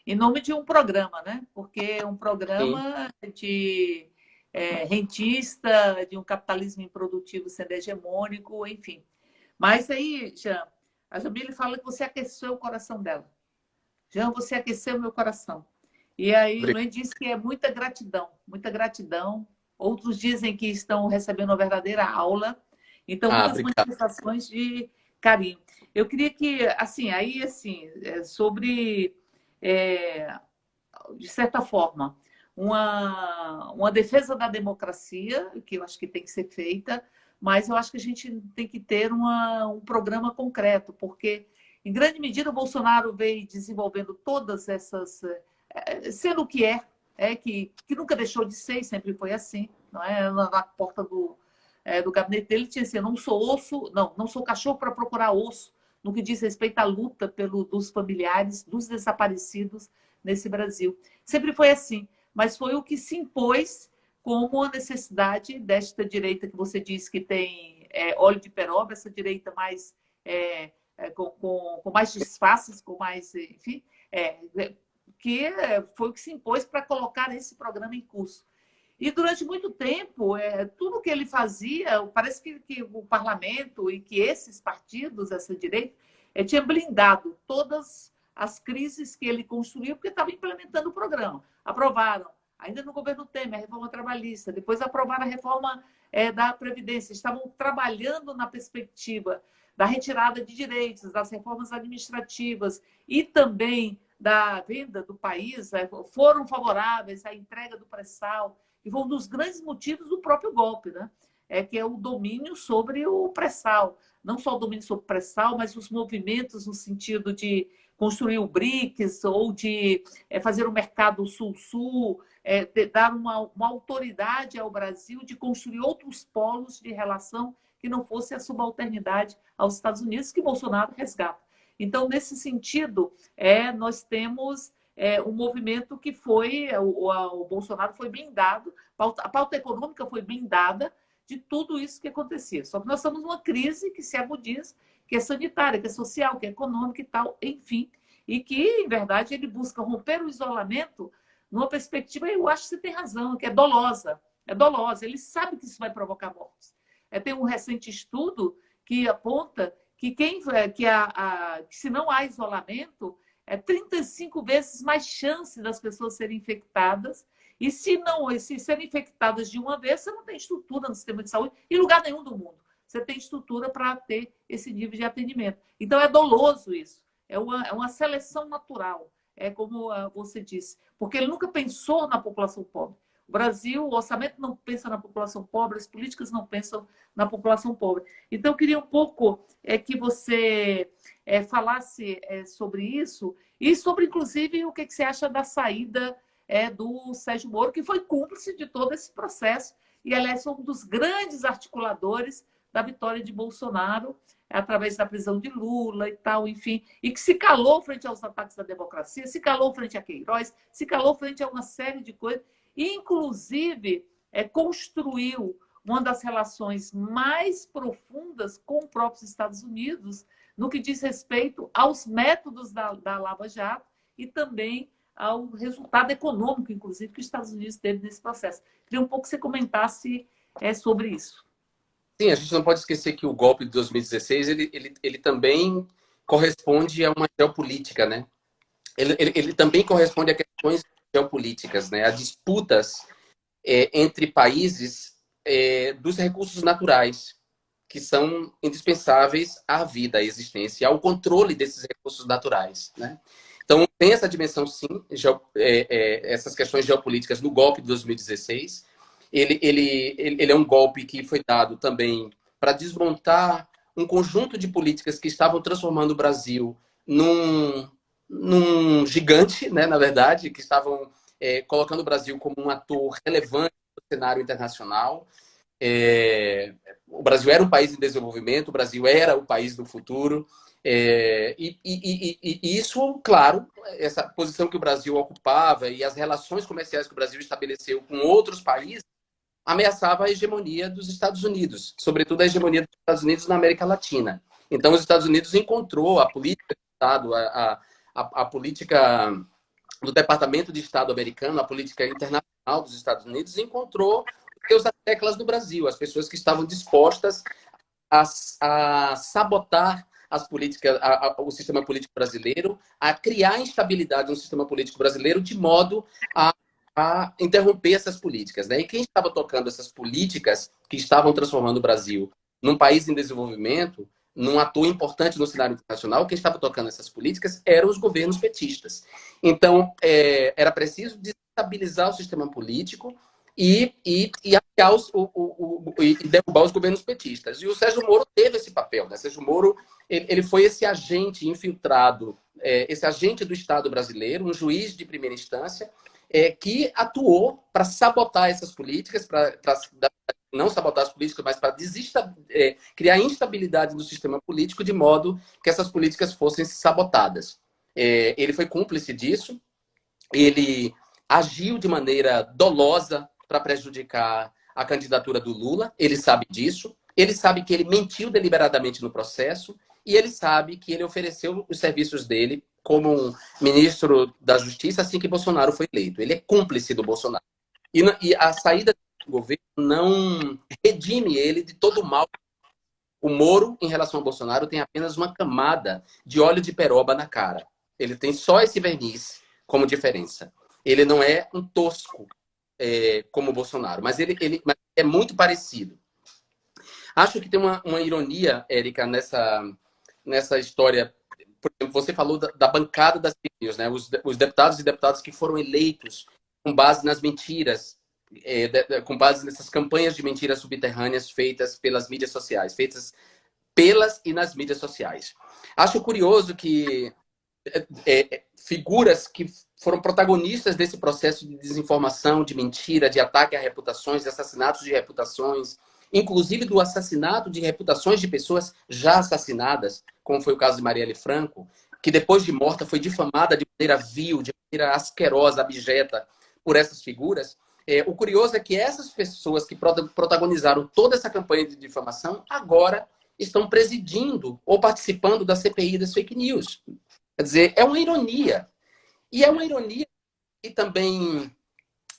Em nome de um programa, né? Porque um programa de rentista, de um capitalismo improdutivo sendo hegemônico, enfim. Mas aí, Jean, a Jamile fala que você aqueceu o coração dela. Jean, você aqueceu o meu coração. E aí, o Luiz disse que é muita gratidão, muita gratidão. Outros dizem que estão recebendo uma verdadeira aula. Então, muitas manifestações de carinho. Eu queria que, sobre, de certa forma, uma defesa da democracia, que eu acho que tem que ser feita, mas eu acho que a gente tem que ter um programa concreto, porque, em grande medida, o Bolsonaro veio desenvolvendo todas essas... sendo o que que nunca deixou de ser, sempre foi assim, não é? Na porta do gabinete dele tinha assim: não sou osso, não sou cachorro para procurar osso, no que diz respeito à luta dos familiares, dos desaparecidos nesse Brasil. Sempre foi assim, mas foi o que se impôs como a necessidade desta direita que você disse que tem óleo de peroba, essa direita mais com mais disfarces, com mais, enfim, que foi o que se impôs para colocar esse programa em curso. E durante muito tempo, tudo que ele fazia, parece que o parlamento e que esses partidos, essa direita, tinha blindado todas as crises que ele construiu, porque estava implementando o programa. Aprovaram, ainda no governo Temer, a reforma trabalhista, depois aprovaram a reforma da Previdência. Estavam trabalhando na perspectiva da retirada de direitos, das reformas administrativas e também da venda do país, foram favoráveis à entrega do pré-sal e foi um dos grandes motivos do próprio golpe, né? Que é o domínio sobre o pré-sal. Não só o domínio sobre o pré-sal, mas os movimentos no sentido de construir o BRICS ou de fazer o mercado sul-sul, dar uma autoridade ao Brasil de construir outros polos de relação que não fosse a subalternidade aos Estados Unidos, que Bolsonaro resgata. Então, nesse sentido, nós temos um movimento que foi... O Bolsonaro foi blindado, a pauta econômica foi blindada de tudo isso que acontecia. Só que nós estamos numa crise que se agudiza, que é sanitária, que é social, que é econômica e tal, enfim. E que, em verdade, ele busca romper o isolamento numa perspectiva, eu acho que você tem razão, que é dolosa. É dolosa. Ele sabe que isso vai provocar mortes. Tem um recente estudo que aponta que se não há isolamento, 35 vezes mais chance das pessoas serem infectadas. E se serem infectadas de uma vez, você não tem estrutura no sistema de saúde em lugar nenhum do mundo. Você tem estrutura para ter esse nível de atendimento. Então, é doloso isso. É uma seleção natural, como você disse. Porque ele nunca pensou na população pobre. O Brasil, o orçamento não pensa na população pobre, as políticas não pensam na população pobre. Então, eu queria um pouco que você falasse sobre isso e sobre, inclusive, o que você acha da saída do Sérgio Moro, que foi cúmplice de todo esse processo e, aliás, foi um dos grandes articuladores da vitória de Bolsonaro através da prisão de Lula e tal, enfim, e que se calou frente aos ataques da democracia, se calou frente a Queiroz, se calou frente a uma série de coisas, e, inclusive, construiu uma das relações mais profundas com os próprios Estados Unidos no que diz respeito aos métodos da Lava Jato e também ao resultado econômico, inclusive, que os Estados Unidos teve nesse processo. Queria um pouco que você comentasse sobre isso. Sim, a gente não pode esquecer que o golpe de 2016 ele também corresponde a uma geopolítica, né? Ele também corresponde a questões geopolíticas, né? A disputas entre países dos recursos naturais, que são indispensáveis à vida, à existência, e ao controle desses recursos naturais, né? Então, tem essa dimensão, sim, essas questões geopolíticas no golpe de 2016. Ele é um golpe que foi dado também para desmontar um conjunto de políticas que estavam transformando o Brasil num gigante, né, na verdade, que estavam colocando o Brasil como um ator relevante no cenário internacional. O Brasil era um país em desenvolvimento, o Brasil era o país do futuro. E isso, claro, essa posição que o Brasil ocupava e as relações comerciais que o Brasil estabeleceu com outros países ameaçava a hegemonia dos Estados Unidos, sobretudo a hegemonia dos Estados Unidos na América Latina. Então, os Estados Unidos encontrou a política de Estado, a política do Departamento de Estado americano, a política internacional dos Estados Unidos, encontrou os teclas do Brasil, as pessoas que estavam dispostas a sabotar as políticas, o sistema político brasileiro, a criar instabilidade no sistema político brasileiro, de modo a interromper essas políticas, né? E quem estava tocando essas políticas que estavam transformando o Brasil num país em desenvolvimento, num ator importante no cenário internacional, quem estava tocando essas políticas eram os governos petistas. Então, era preciso desestabilizar o sistema político e derrubar os governos petistas. E o Sérgio Moro teve esse papel, né? Sérgio Moro ele foi esse agente infiltrado, esse agente do Estado brasileiro, um juiz de primeira instância, que atuou para sabotar essas políticas, para não sabotar as políticas, mas para criar instabilidade no sistema político, de modo que essas políticas fossem sabotadas. Ele foi cúmplice disso, ele agiu de maneira dolosa para prejudicar a candidatura do Lula, ele sabe disso, ele sabe que ele mentiu deliberadamente no processo, e ele sabe que ele ofereceu os serviços dele como ministro da Justiça assim que Bolsonaro foi eleito. Ele é cúmplice do Bolsonaro. E a saída do governo não redime ele de todo o mal. O Moro, em relação ao Bolsonaro, tem apenas uma camada de óleo de peroba na cara. Ele tem só esse verniz como diferença. Ele não é um tosco como o Bolsonaro, mas ele é muito parecido. Acho que tem uma ironia, Érica, nessa história. Por exemplo, você falou da bancada das fake news, né? Os deputados e deputadas que foram eleitos com base nas mentiras com base nessas campanhas de mentiras subterrâneas feitas pelas mídias sociais, feitas pelas e nas mídias sociais. Acho curioso que figuras que foram protagonistas desse processo de desinformação, de mentira, de ataque a reputações, de assassinatos de reputações, inclusive do assassinato de reputações de pessoas já assassinadas, como foi o caso de Marielle Franco, que depois de morta foi difamada de maneira vil, de maneira asquerosa, abjeta por essas figuras. O curioso é que essas pessoas que protagonizaram toda essa campanha de difamação agora estão presidindo ou participando da CPI das fake news. Quer dizer, é uma ironia. E é uma ironia que também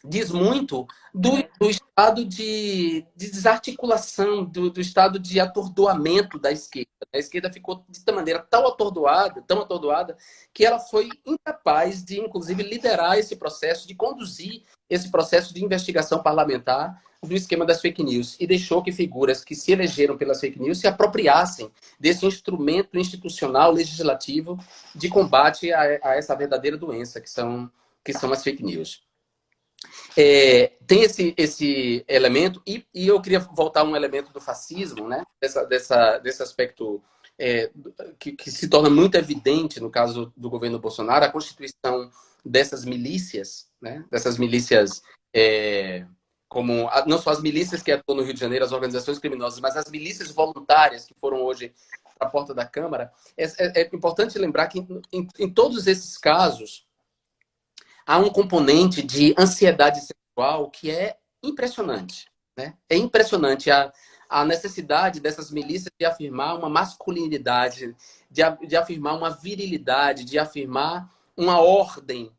diz muito do estado de desarticulação, do estado de atordoamento da esquerda. A esquerda ficou de maneira tão atordoada, que ela foi incapaz de, inclusive, liderar esse processo, de conduzir esse processo de investigação parlamentar do esquema das fake news, e deixou que figuras que se elegeram pelas fake news se apropriassem desse instrumento institucional, legislativo, de combate a essa verdadeira doença que são as fake news. Tem esse elemento, e eu queria voltar a um elemento do fascismo, né? Desse aspecto que se torna muito evidente no caso do governo Bolsonaro, a constituição dessas milícias, né? Dessas milícias, como não só as milícias que atuam no Rio de Janeiro, as organizações criminosas, mas as milícias voluntárias que foram hoje à porta da Câmara. É importante lembrar que em todos esses casos há um componente de ansiedade sexual que é impressionante, né? É impressionante a necessidade dessas milícias de afirmar uma masculinidade, de afirmar uma virilidade, de afirmar uma ordem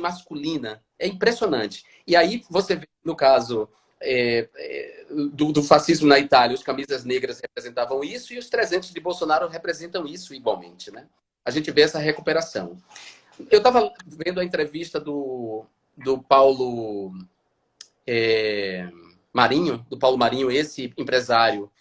masculina. É impressionante. E aí você vê, no caso do fascismo na Itália, os camisas negras representavam isso, e os 300 de Bolsonaro representam isso igualmente, né? A gente vê essa recuperação. Eu estava vendo a entrevista do Paulo Marinho, esse empresário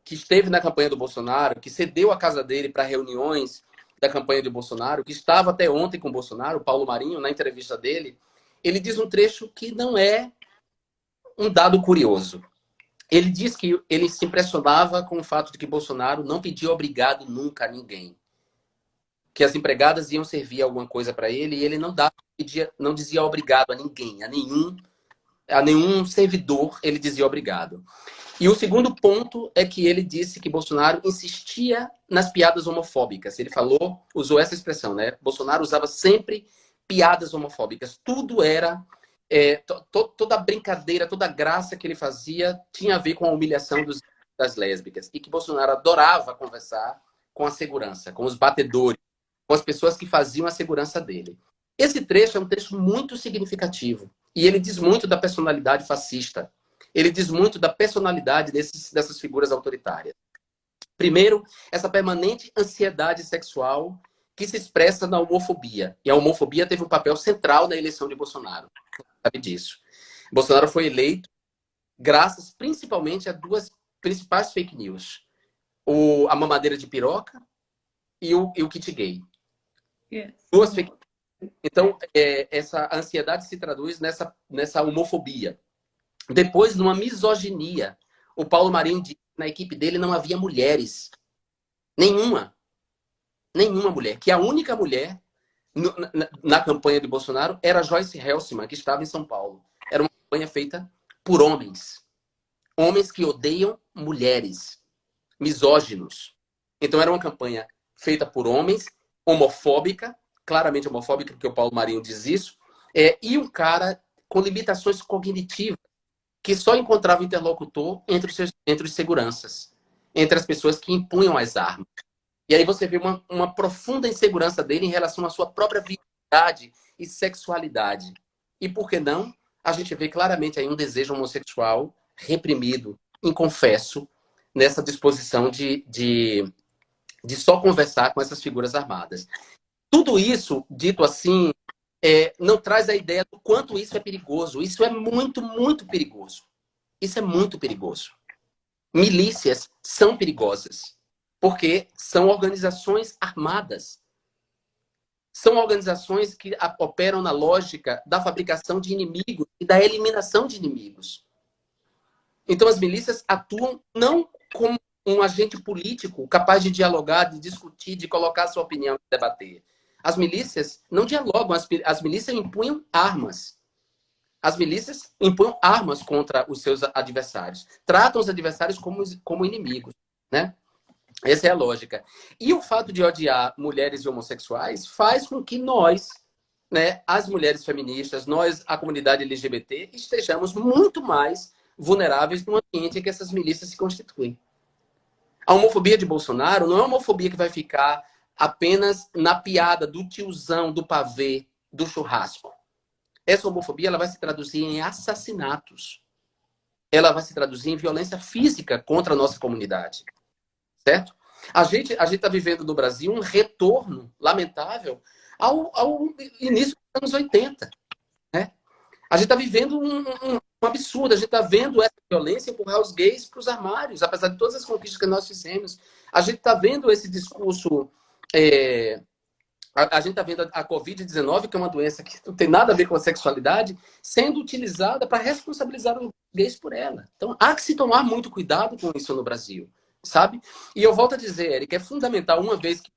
que esteve na campanha do Bolsonaro, que cedeu a casa dele para reuniões da campanha do Bolsonaro, que estava até ontem com o Bolsonaro. O Paulo Marinho, na entrevista dele, ele diz um trecho que não é um dado curioso. Ele diz que ele se impressionava com o fato de que Bolsonaro não pedia obrigado nunca a ninguém, que as empregadas iam servir alguma coisa para ele, e ele não dizia obrigado a ninguém, a nenhum servidor ele dizia obrigado. E o segundo ponto é que ele disse que Bolsonaro insistia nas piadas homofóbicas. Ele usou essa expressão, né? Bolsonaro usava sempre piadas homofóbicas. Tudo era, toda a brincadeira, toda a graça que ele fazia tinha a ver com a humilhação das lésbicas. E que Bolsonaro adorava conversar com a segurança, com os batedores, com as pessoas que faziam a segurança dele. Esse trecho é um trecho muito significativo. E ele diz muito da personalidade fascista. Ele diz muito da personalidade dessas figuras autoritárias. Primeiro, essa permanente ansiedade sexual que se expressa na homofobia. E a homofobia teve um papel central na eleição de Bolsonaro. Você sabe disso. Bolsonaro foi eleito graças principalmente a duas principais fake news. A mamadeira de piroca e o kit gay. Yes. Duas fake news. Então, essa ansiedade se traduz nessa homofobia. Depois, numa misoginia. O Paulo Marinho disse que na equipe dele não havia mulheres. Nenhuma mulher. Que a única mulher na campanha de Bolsonaro era Joyce Helsman, que estava em São Paulo. Era uma campanha feita por homens. Homens que odeiam mulheres. Misóginos. Então, era uma campanha feita por homens, homofóbica, claramente homofóbica, porque o Paulo Marinho diz isso, e um cara com limitações cognitivas, que só encontrava interlocutor entre os seguranças, entre as pessoas que impunham as armas. E aí você vê uma profunda insegurança dele em relação à sua própria virilidade e sexualidade. E por que não? A gente vê claramente aí um desejo homossexual reprimido, inconfesso, nessa disposição de só conversar com essas figuras armadas. Tudo isso, dito assim, não traz a ideia do quanto isso é perigoso. Isso é muito, muito perigoso. Isso é muito perigoso. Milícias são perigosas, porque são organizações armadas. são organizações que operam na lógica da fabricação de inimigos e da eliminação de inimigos. Então, as milícias atuam não como um agente político capaz de dialogar, de discutir, de colocar sua opinião e debater. As milícias não dialogam, as milícias impunham armas. As milícias impunham armas contra os seus adversários. Tratam os adversários como inimigos, né? Essa é a lógica. E o fato de odiar mulheres e homossexuais faz com que nós, né, as mulheres feministas, nós, a comunidade LGBT, estejamos muito mais vulneráveis no ambiente em que essas milícias se constituem. A homofobia de Bolsonaro não é uma homofobia que vai ficar apenas na piada do tiozão, do pavê, do churrasco. Essa homofobia ela vai se traduzir em assassinatos. Ela vai se traduzir em violência física contra a nossa comunidade. Certo? A gente está vivendo no Brasil um retorno lamentável ao início dos anos 80. Né? A gente está vivendo um absurdo. A gente está vendo essa violência empurrar os gays para os armários, apesar de todas as conquistas que nós fizemos. A gente está vendo esse discurso... A gente está vendo a Covid-19, que é uma doença que não tem nada a ver com a sexualidade, sendo utilizada para responsabilizar os gays por ela. Então, há que se tomar muito cuidado com isso no Brasil. Sabe? E eu volto a dizer, Eric, é fundamental, uma vez que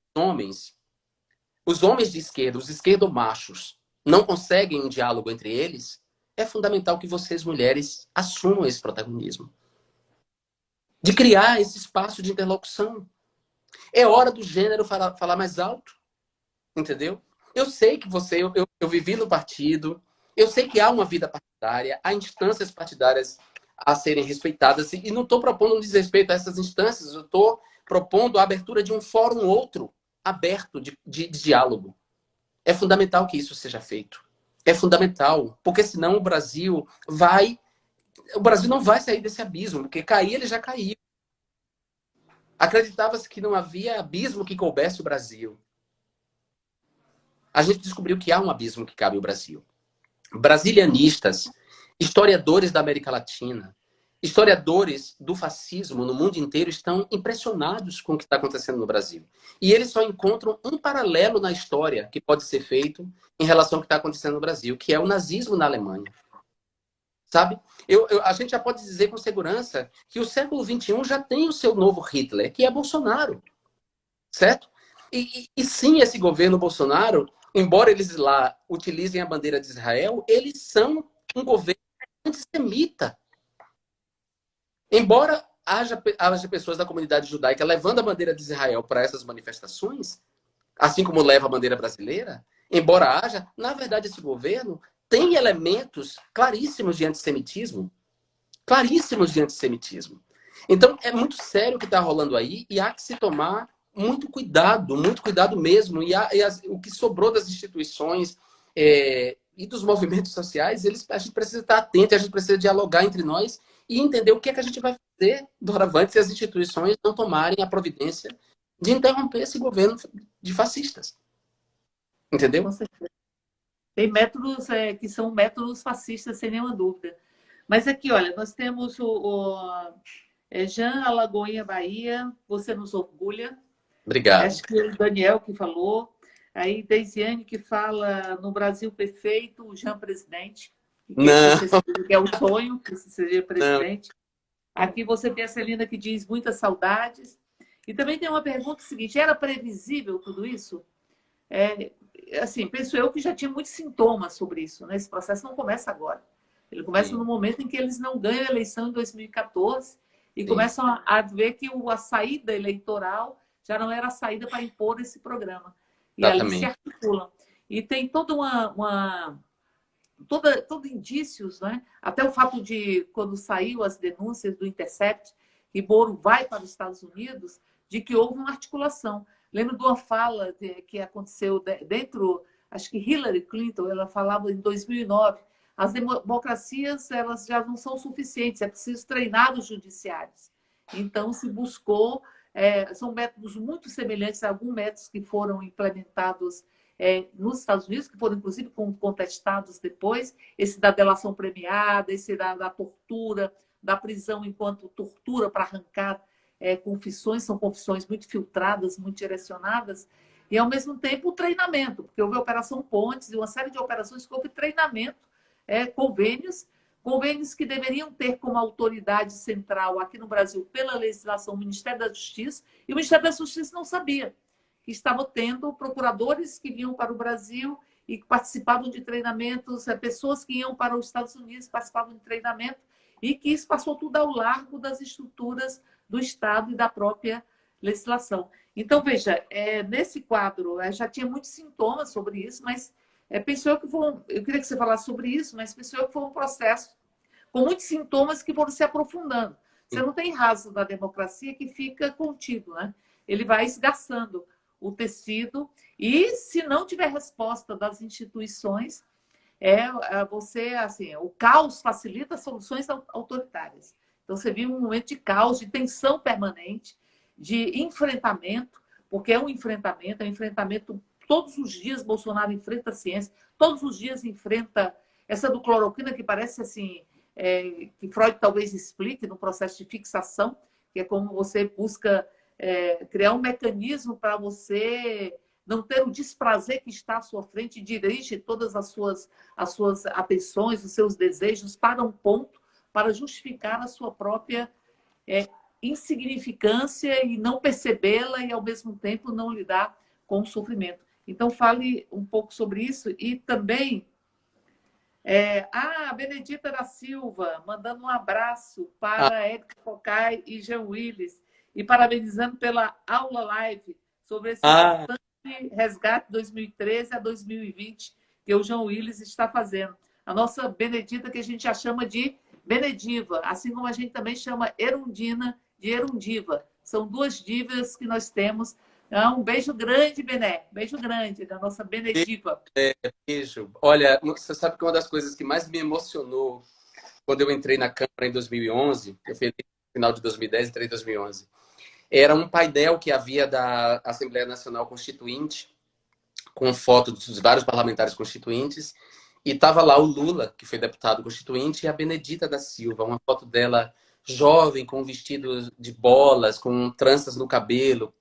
os homens de esquerda, os esquerdomachos, não conseguem um diálogo entre eles, é fundamental que vocês, mulheres, assumam esse protagonismo. De criar esse espaço de interlocução. É hora do gênero falar mais alto. Entendeu? Eu sei que eu vivi no partido, eu sei que há uma vida partidária, há instâncias partidárias a serem respeitadas, e não estou propondo um desrespeito a essas instâncias, eu estou propondo a abertura de um fórum outro, aberto de diálogo. É fundamental que isso seja feito. É fundamental, porque senão o Brasil não vai sair desse abismo, porque cair ele já caiu. Acreditava-se que não havia abismo que coubesse o Brasil. A gente descobriu que há um abismo que cabe o Brasil. Brasilianistas, historiadores da América Latina, historiadores do fascismo no mundo inteiro estão impressionados com o que está acontecendo no Brasil. E eles só encontram um paralelo na história que pode ser feito em relação ao que está acontecendo no Brasil, que é o nazismo na Alemanha. Sabe? A gente já pode dizer com segurança que o século XXI já tem o seu novo Hitler, que é Bolsonaro. Certo? E sim, esse governo Bolsonaro, embora eles lá utilizem a bandeira de Israel, eles são um governo antissemita. Embora haja pessoas da comunidade judaica levando a bandeira de Israel para essas manifestações, assim como leva a bandeira brasileira, embora haja, na verdade esse governo tem elementos claríssimos de antissemitismo. Claríssimos de antissemitismo. Então é muito sério o que está rolando aí e há que se tomar muito cuidado mesmo. O que sobrou das instituições e dos movimentos sociais, a gente precisa estar atento, a gente precisa dialogar entre nós e entender o que é que a gente vai fazer doravante se as instituições não tomarem a providência de interromper esse governo de fascistas. Entendeu? Com certeza. Tem métodos que são métodos fascistas, sem nenhuma dúvida. Mas aqui, olha, nós temos Jean Alagoinha, Bahia, você nos orgulha. Obrigado. Acho que é o Daniel que falou. Aí Deisiane que fala no Brasil perfeito, o Jean presidente. Que é o sonho, que você seja presidente. Não. Aqui você tem a Celina que diz muitas saudades. E também tem uma pergunta seguinte, era previsível tudo isso? Assim, penso eu que já tinha muitos sintomas sobre isso, né? Esse processo não começa agora. Ele começa no momento em que eles não ganham a eleição em 2014 e começam a ver que a saída eleitoral já não era a saída para impor esse programa. E ali se articulam. E tem toda todo indícios, né? Até o fato de, quando saiu as denúncias do Intercept, que Moro vai para os Estados Unidos, de que houve uma articulação. Lembro de uma fala que aconteceu dentro, acho que Hillary Clinton, ela falava em 2009, as democracias elas já não são suficientes, é preciso treinar os judiciários. Então, se buscou, são métodos muito semelhantes a alguns métodos que foram implementados nos Estados Unidos, que foram, inclusive, contestados depois, esse da delação premiada, esse da tortura, da prisão enquanto tortura para arrancar confissões, são confissões muito filtradas, muito direcionadas. e, ao mesmo tempo, o treinamento, porque houve a Operação Pontes e uma série de operações que houve treinamento, convênios que deveriam ter como autoridade central aqui no Brasil, pela legislação, o Ministério da Justiça, e o Ministério da Justiça não sabia que estava tendo procuradores que vinham para o Brasil e que participavam de treinamentos, pessoas que iam para os Estados Unidos participavam de treinamento, e que isso passou tudo ao largo das estruturas do Estado e da própria legislação. Então, veja, nesse quadro, já tinha muitos sintomas sobre isso, mas penso eu que eu queria que você falasse sobre isso, mas penso eu que foi um processo com muitos sintomas que foram se aprofundando. Você não tem raso da democracia que fica contido, né? Ele vai esgaçando o tecido e, se não tiver resposta das instituições, o caos facilita soluções autoritárias. Então, você vive um momento de caos, de tensão permanente, de enfrentamento, porque é um enfrentamento todos os dias. Bolsonaro enfrenta a ciência, todos os dias enfrenta essa do cloroquina, que parece assim, que Freud talvez explique no processo de fixação, que é como você busca criar um mecanismo para você não ter o desprazer que está à sua frente, e dirige todas as suas atenções, os seus desejos para um ponto, para justificar a sua própria insignificância e não percebê-la e, ao mesmo tempo, não lidar com o sofrimento. Então, fale um pouco sobre isso. E também, a Benedita da Silva, mandando um abraço para Érica Focai e Jean Willis, e parabenizando pela aula live sobre esse importante resgate 2013 a 2020 que o Jean Willis está fazendo. A nossa Benedita, que a gente já chama de Benediva, assim como a gente também chama Erundina de Erundiva. São duas divas que nós temos. Um beijo grande, Bené. Beijo grande da nossa Benediva. Beijo. Olha, você sabe que uma das coisas que mais me emocionou quando eu entrei na Câmara em 2011, eu fui no final de 2010, entrei em 2011, era um painel que havia da Assembleia Nacional Constituinte, com foto dos vários parlamentares constituintes, e estava lá o Lula, que foi deputado constituinte, e a Benedita da Silva, uma foto dela jovem, com um vestido de bolas, com tranças no cabelo.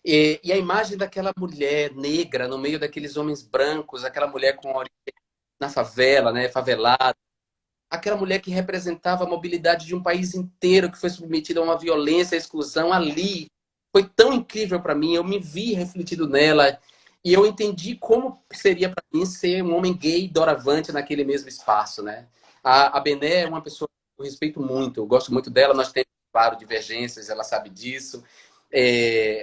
E a imagem daquela mulher negra no meio daqueles homens brancos, aquela mulher com origem na favela, né, favelada, aquela mulher que representava a mobilidade de um país inteiro que foi submetido a uma violência, a exclusão, ali foi tão incrível para mim. Eu me vi refletido nela e eu entendi como seria para mim ser um homem gay doravante naquele mesmo espaço, né? A Bené é uma pessoa que eu respeito muito, eu gosto muito dela. Nós temos, claro, divergências, ela sabe disso.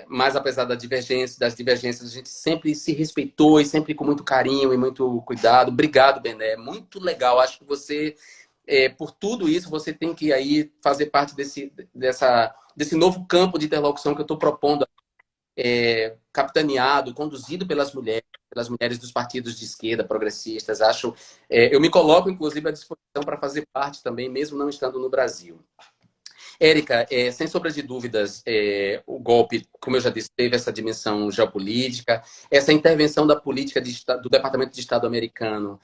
Mas apesar das divergências, a gente sempre se respeitou e sempre com muito carinho e muito cuidado. Obrigado, Bené. Muito legal. Acho que você, por tudo isso, você tem que aí fazer parte desse novo campo de interlocução que eu estou propondo, capitaneado, conduzido pelas mulheres dos partidos de esquerda, progressistas. Eu me coloco, inclusive, à disposição para fazer parte também, mesmo não estando no Brasil. Érica, sem sombra de dúvidas, o golpe, como eu já disse, teve essa dimensão geopolítica, essa intervenção da política do Departamento de Estado americano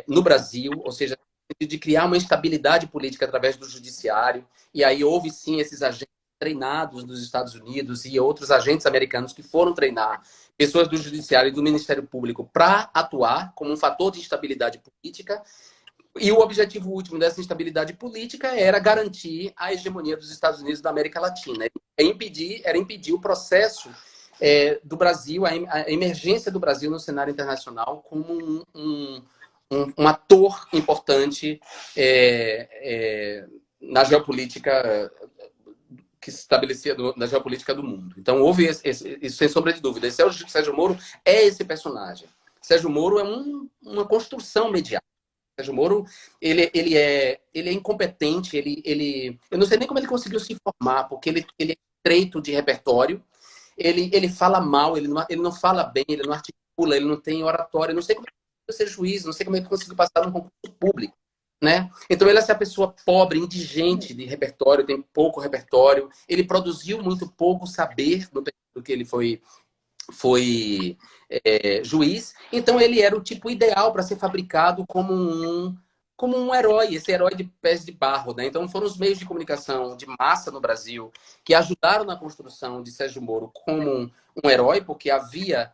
no Brasil, ou seja, de criar uma instabilidade política através do judiciário. E aí houve, sim, esses agentes treinados dos Estados Unidos e outros agentes americanos que foram treinar pessoas do judiciário e do Ministério Público para atuar como um fator de instabilidade política. E o objetivo último dessa instabilidade política era garantir a hegemonia dos Estados Unidos da América Latina. Era impedir o processo do Brasil, a emergência do Brasil no cenário internacional como um ator importante na geopolítica que se estabelecia na geopolítica do mundo. Então, houve isso sem sombra de dúvida. Sérgio Moro é esse personagem. Sérgio Moro é uma construção mediática. Sérgio Moro, ele é incompetente, eu não sei nem como ele conseguiu se formar, porque ele é estreito de repertório, ele fala mal, ele não fala bem, ele não articula, ele não tem oratória, eu não sei como ele conseguiu ser juiz, não sei como ele conseguiu passar num concurso público, né? Então ele é essa pessoa pobre, indigente de repertório, tem pouco repertório, ele produziu muito pouco saber no período que ele foi juiz, então ele era o tipo ideal para ser fabricado como como um herói, esse herói de pés de barro, né? Então foram os meios de comunicação de massa no Brasil que ajudaram na construção de Sérgio Moro como um herói, porque havia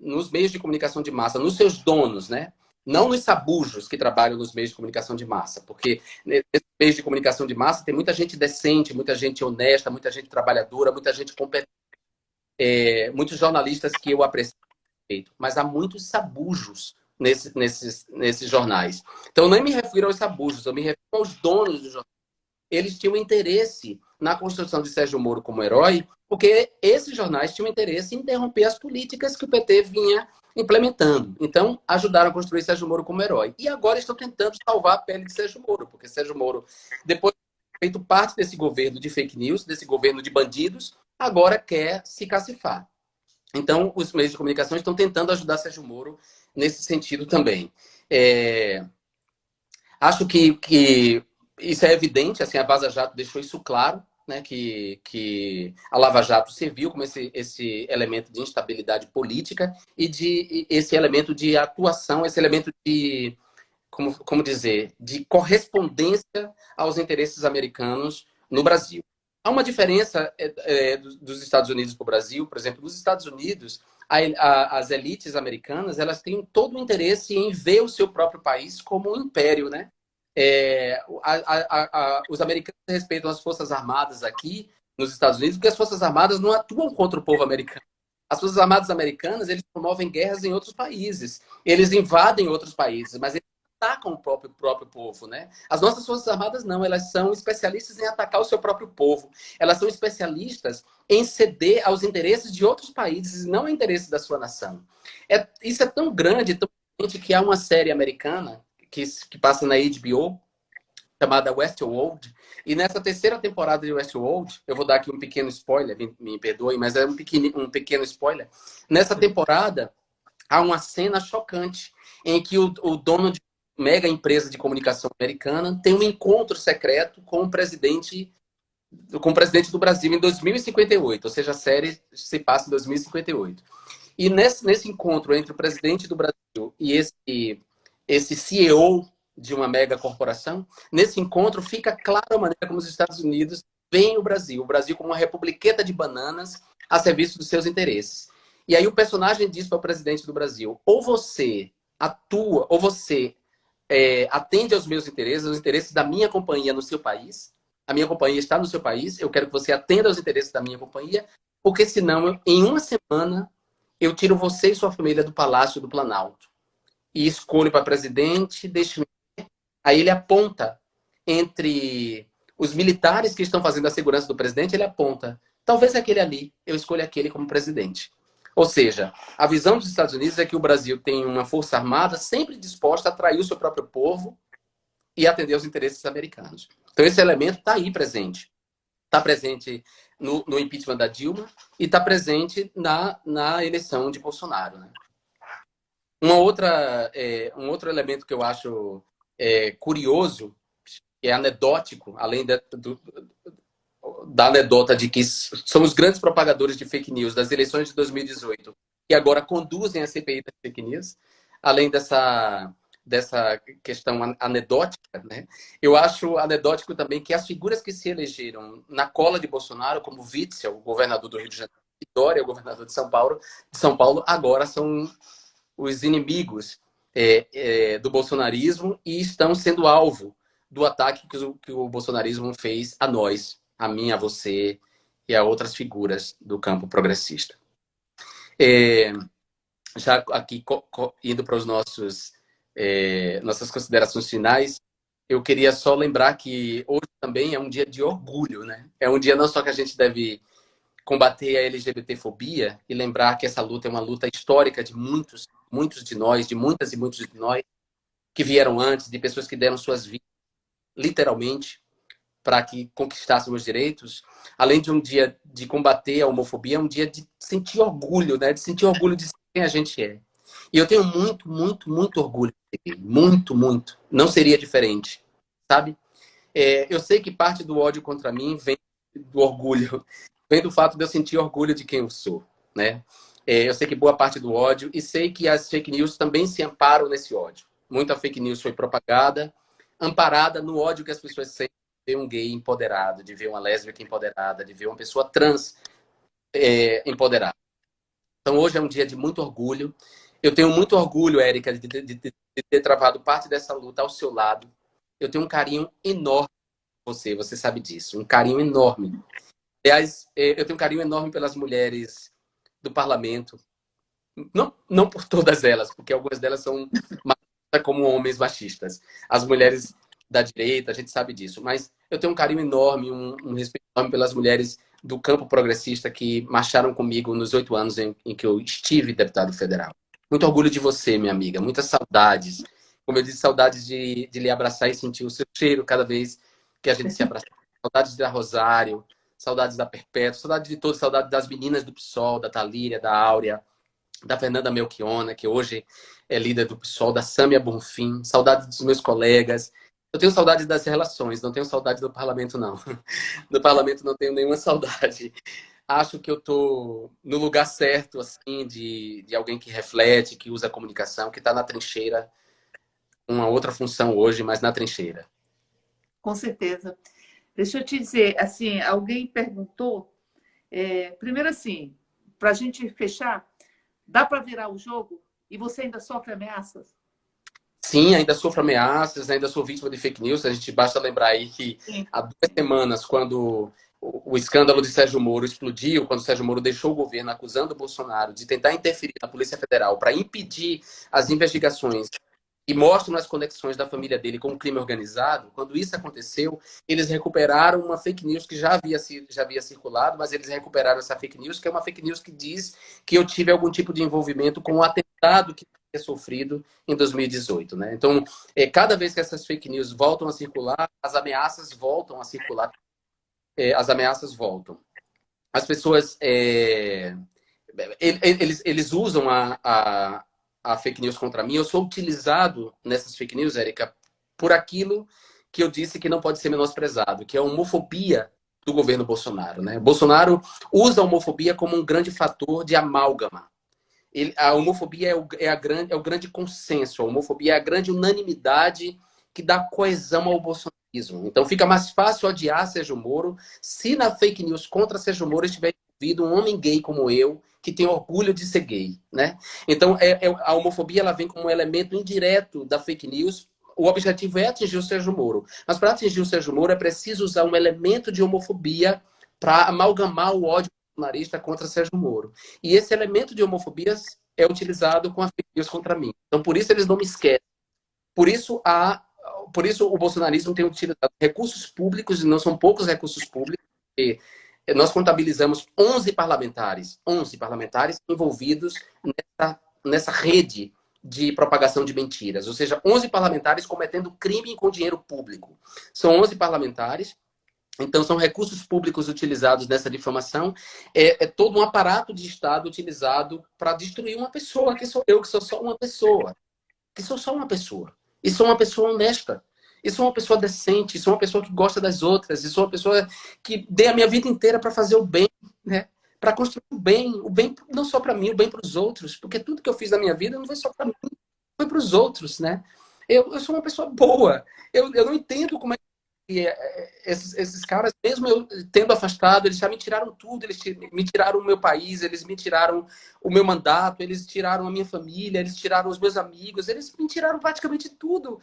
nos meios de comunicação de massa, nos seus donos, né? Não nos sabujos que trabalham nos meios de comunicação de massa, porque nesses meios de comunicação de massa tem muita gente decente, muita gente honesta, muita gente trabalhadora, muita gente competente, muitos jornalistas que eu aprecio, mas há muitos sabujos nesses jornais. Então, eu nem me refiro aos sabujos, eu me refiro aos donos dos jornais. Eles tinham interesse na construção de Sérgio Moro como herói, porque esses jornais tinham interesse em interromper as políticas que o PT vinha implementando. Então, ajudaram a construir Sérgio Moro como herói. E agora estão tentando salvar a pele de Sérgio Moro, porque Sérgio Moro, depois de ter feito parte desse governo de fake news, desse governo de bandidos, agora quer se cacifar. Então, os meios de comunicação estão tentando ajudar Sérgio Moro nesse sentido também. Acho que isso é evidente, assim, a Vaza Jato deixou isso claro, né, que a Lava Jato serviu como esse elemento de instabilidade política e esse elemento de atuação, esse elemento de, como dizer, de correspondência aos interesses americanos no Brasil. Há uma diferença dos Estados Unidos para o Brasil. Por exemplo, nos Estados Unidos, as elites americanas, elas têm todo o interesse em ver o seu próprio país como um império, né? Os americanos respeitam as Forças Armadas aqui nos Estados Unidos, porque as Forças Armadas não atuam contra o povo americano. As Forças Armadas americanas, eles promovem guerras em outros países. Eles invadem outros países, mas eles atacam o próprio povo, né? As nossas Forças Armadas não, elas são especialistas em atacar o seu próprio povo. Elas são especialistas em ceder aos interesses de outros países, não ao interesse da sua nação. Isso é tão grande, tão grande, que há uma série americana que passa na HBO, chamada Westworld, e nessa terceira temporada de Westworld, eu vou dar aqui um pequeno spoiler, me perdoem, mas é um pequeno spoiler. Nessa temporada, há uma cena chocante em que o dono de mega empresa de comunicação americana tem um encontro secreto com o presidente do Brasil em 2058, ou seja, a série se passa em 2058. E nesse encontro entre o presidente do Brasil e esse CEO de uma mega corporação, nesse encontro fica clara a maneira como os Estados Unidos veem o Brasil como uma republiqueta de bananas a serviço dos seus interesses. E aí o personagem diz para o presidente do Brasil: ou você atua, ou você atende aos meus interesses, aos interesses da minha companhia no seu país. A minha companhia está no seu país, eu quero que você atenda aos interesses da minha companhia, porque senão, em uma semana, eu tiro você e sua família do Palácio do Planalto e escolho para presidente, deixo. Aí ele aponta entre os militares que estão fazendo a segurança do presidente, ele aponta: talvez aquele ali, eu escolho aquele como presidente. Ou seja, a visão dos Estados Unidos é que o Brasil tem uma força armada sempre disposta a atrair o seu próprio povo e atender aos interesses americanos. Então esse elemento está aí presente. Está presente no impeachment da Dilma e está presente na eleição de Bolsonaro, né? Um outro elemento que eu acho curioso, que é anedótico, além da anedota de que são os grandes propagadores de fake news das eleições de 2018, que agora conduzem a CPI das fake news, além dessa questão anedótica, né? Eu acho anedótico também que as figuras que se elegeram na cola de Bolsonaro, como Witzel, o governador do Rio de Janeiro, e Dória, o governador de São Paulo, agora são os inimigos do bolsonarismo e estão sendo alvo do ataque que o bolsonarismo fez a nós, a mim, a você e a outras figuras do campo progressista. Já aqui, indo para os nossas considerações finais, eu queria só lembrar que hoje também é um dia de orgulho, né? É um dia não só que a gente deve combater a LGBTfobia e lembrar que essa luta é uma luta histórica de muitos de nós, de muitas e muitos de nós que vieram antes, de pessoas que deram suas vidas, literalmente, para que conquistássemos direitos. Além de um dia de combater a homofobia, é um dia de sentir orgulho, né? De sentir orgulho de ser quem a gente é. E eu tenho muito, muito, muito orgulho. Muito, muito. Não seria diferente, sabe? Eu sei que parte do ódio contra mim vem do orgulho, vem do fato de eu sentir orgulho de quem eu sou, né? Eu sei que boa parte do ódio, e sei que as fake news também se amparam nesse ódio. Muita fake news foi propagada amparada no ódio que as pessoas sentem de ver um gay empoderado, de ver uma lésbica empoderada, de ver uma pessoa trans empoderada. Então, hoje é um dia de muito orgulho. Eu tenho muito orgulho, Érica, de ter travado parte dessa luta ao seu lado. Eu tenho um carinho enorme por você, você sabe disso. Um carinho enorme. Aliás, eu tenho um carinho enorme pelas mulheres do parlamento. Não por todas elas, porque algumas delas são machistas como homens machistas. As mulheres da direita, a gente sabe disso. Mas eu tenho um carinho enorme, um respeito enorme pelas mulheres do campo progressista que marcharam comigo nos 8 anos em que eu estive deputado federal. Muito orgulho de você, minha amiga. Muitas saudades. Como eu disse, saudades de lhe abraçar e sentir o seu cheiro cada vez que a gente se abraça. Saudades da Rosário, saudades da Perpétua, saudades de todos, saudades das meninas do PSOL, da Talíria, da Áurea, da Fernanda Melchiona, que hoje é líder do PSOL, da Sâmia Bonfim, saudades dos meus colegas. Eu tenho saudades das relações, não tenho saudade do parlamento, não. Do parlamento não tenho nenhuma saudade. Acho que eu estou no lugar certo, assim, de alguém que reflete, que usa a comunicação, que está na trincheira, uma outra função hoje, mas na trincheira. Com certeza. Deixa eu te dizer, assim, alguém perguntou, primeiro assim, para a gente fechar, dá para virar o jogo e você ainda sofre ameaças? Sim, ainda sofro ameaças, ainda sou vítima de fake news. A gente basta lembrar aí que há 2 semanas, quando o escândalo de Sérgio Moro explodiu, quando Sérgio Moro deixou o governo acusando o Bolsonaro de tentar interferir na Polícia Federal para impedir as investigações e mostram as conexões da família dele com o crime organizado, quando isso aconteceu, eles recuperaram uma fake news que já havia circulado, mas eles recuperaram essa fake news, que é uma fake news que diz que eu tive algum tipo de envolvimento com o atentado que eu tinha sofrido em 2018. Né? Então, cada vez que essas fake news voltam a circular, as ameaças voltam a circular. As ameaças voltam. As pessoas... eles usam a fake news contra mim. Eu sou utilizado nessas fake news, Érica, por aquilo que eu disse que não pode ser menosprezado, que é a homofobia do governo Bolsonaro. Né? Bolsonaro usa a homofobia como um grande fator de amálgama. A homofobia é o grande consenso, a homofobia é a grande unanimidade que dá coesão ao bolsonarismo. Então fica mais fácil odiar Sérgio Moro se na fake news contra Sérgio Moro estiver envolvido um homem gay como eu, que tem orgulho de ser gay, né? Então, a homofobia ela vem como um elemento indireto da fake news. O objetivo é atingir o Sérgio Moro. Mas para atingir o Sérgio Moro é preciso usar um elemento de homofobia para amalgamar o ódio bolsonarista contra Sérgio Moro. E esse elemento de homofobia é utilizado com a fake news contra mim. Então, por isso eles não me esquecem. Por isso o bolsonarismo tem utilizado recursos públicos, e não são poucos recursos públicos, porque nós contabilizamos 11 parlamentares envolvidos nessa rede de propagação de mentiras. Ou seja, 11 parlamentares cometendo crime com dinheiro público. São 11 parlamentares, então são recursos públicos utilizados nessa difamação. É todo um aparato de Estado utilizado para destruir uma pessoa, que sou eu, que sou só uma pessoa. Que sou só uma pessoa. E sou uma pessoa honesta. E sou uma pessoa decente, sou uma pessoa que gosta das outras, e sou uma pessoa que dei a minha vida inteira para fazer o bem, né? Para construir o bem não só para mim, o bem para os outros, porque tudo que eu fiz na minha vida não foi só para mim, foi para os outros, né? Eu sou uma pessoa boa, eu não entendo como é que esses caras, mesmo eu tendo afastado, eles já me tiraram tudo, eles me tiraram o meu país, eles me tiraram o meu mandato, eles tiraram a minha família, eles tiraram os meus amigos, eles me tiraram praticamente tudo.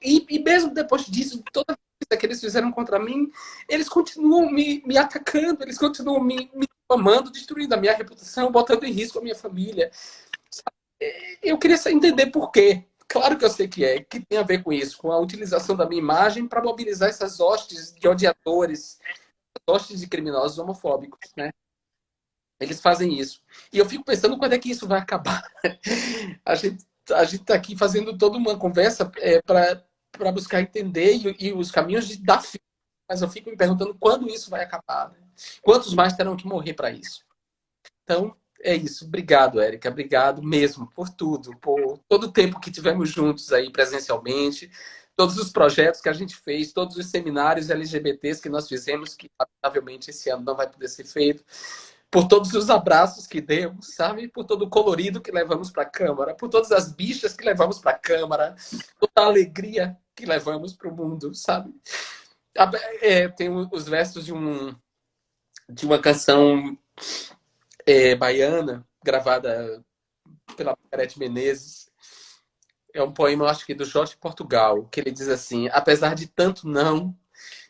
E mesmo depois disso, toda vez que eles fizeram contra mim, eles continuam me atacando, eles continuam me difamando, destruindo a minha reputação, botando em risco a minha família. Eu queria entender por quê. Claro que eu sei que tem a ver com isso, com a utilização da minha imagem para mobilizar essas hostes de odiadores, hostes de criminosos homofóbicos, né? Eles fazem isso. E eu fico pensando quando é que isso vai acabar. A gente está aqui fazendo toda uma conversa para buscar entender e os caminhos da fim. Mas eu fico me perguntando quando isso vai acabar. Né? Quantos mais terão que morrer para isso? Então, é isso. Obrigado, Érica. Obrigado mesmo por tudo, por todo o tempo que tivemos juntos aí presencialmente, todos os projetos que a gente fez, todos os seminários LGBTs que nós fizemos, que lamentavelmente esse ano não vai poder ser feito, por todos os abraços que demos, sabe? Por todo o colorido que levamos para a Câmara, por todas as bichas que levamos para a Câmara, toda a alegria que levamos para o mundo, sabe? Tem os versos de uma canção baiana, gravada pela Margareth Menezes. É um poema, eu acho que do Jorge Portugal, que ele diz assim: apesar de tanto não,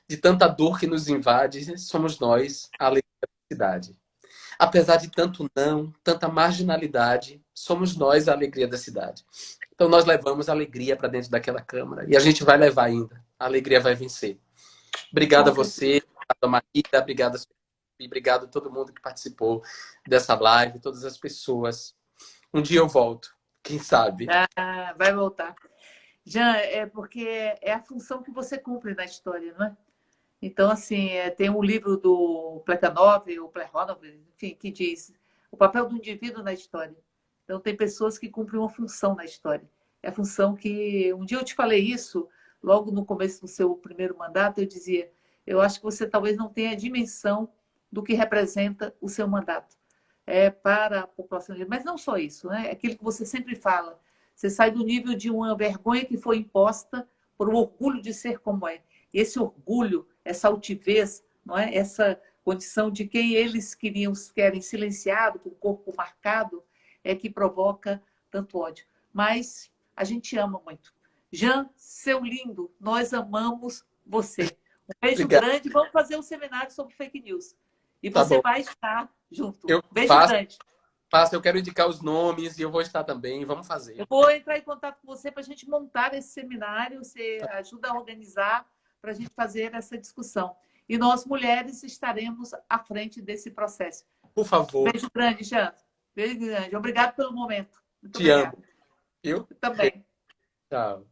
de tanta dor que nos invade, somos nós a alegria da cidade. Apesar de tanto não, tanta marginalidade, somos nós a alegria da cidade. Então nós levamos a alegria para dentro daquela Câmara. E a gente vai levar ainda. A alegria vai vencer. Obrigado a você, obrigado a Maíra, obrigado a Sofia, obrigado a todo mundo que participou dessa live, todas as pessoas. Um dia eu volto, quem sabe? Vai voltar. Jean, é porque é a função que você cumpre na história, não é? Então, assim, tem um livro do Plekhanov, o Plekhanov, enfim, que diz o papel do indivíduo na história. Então, tem pessoas que cumprem uma função na história. É a função que... Um dia eu te falei isso, logo no começo do seu primeiro mandato, eu dizia, eu acho que você talvez não tenha a dimensão do que representa o seu mandato para a população. Mas não só isso, né? É aquilo que você sempre fala. Você sai do nível de uma vergonha que foi imposta por um orgulho de ser como é. E esse orgulho, essa altivez, não é? Essa condição de quem eles querem silenciado, com o corpo marcado, é que provoca tanto ódio. Mas a gente ama muito. Jean, seu lindo, nós amamos você. Um beijo grande. Vamos fazer um seminário sobre fake news. E você vai estar junto. Beijo grande. Eu quero indicar os nomes e eu vou estar também. Vamos fazer. Eu vou entrar em contato com você para a gente montar esse seminário. Você ajuda a organizar para a gente fazer essa discussão. E nós, mulheres, estaremos à frente desse processo. Por favor. Beijo grande, Jean. Beijo grande. Obrigado pelo momento. Muito Te amo. Eu também. Tchau.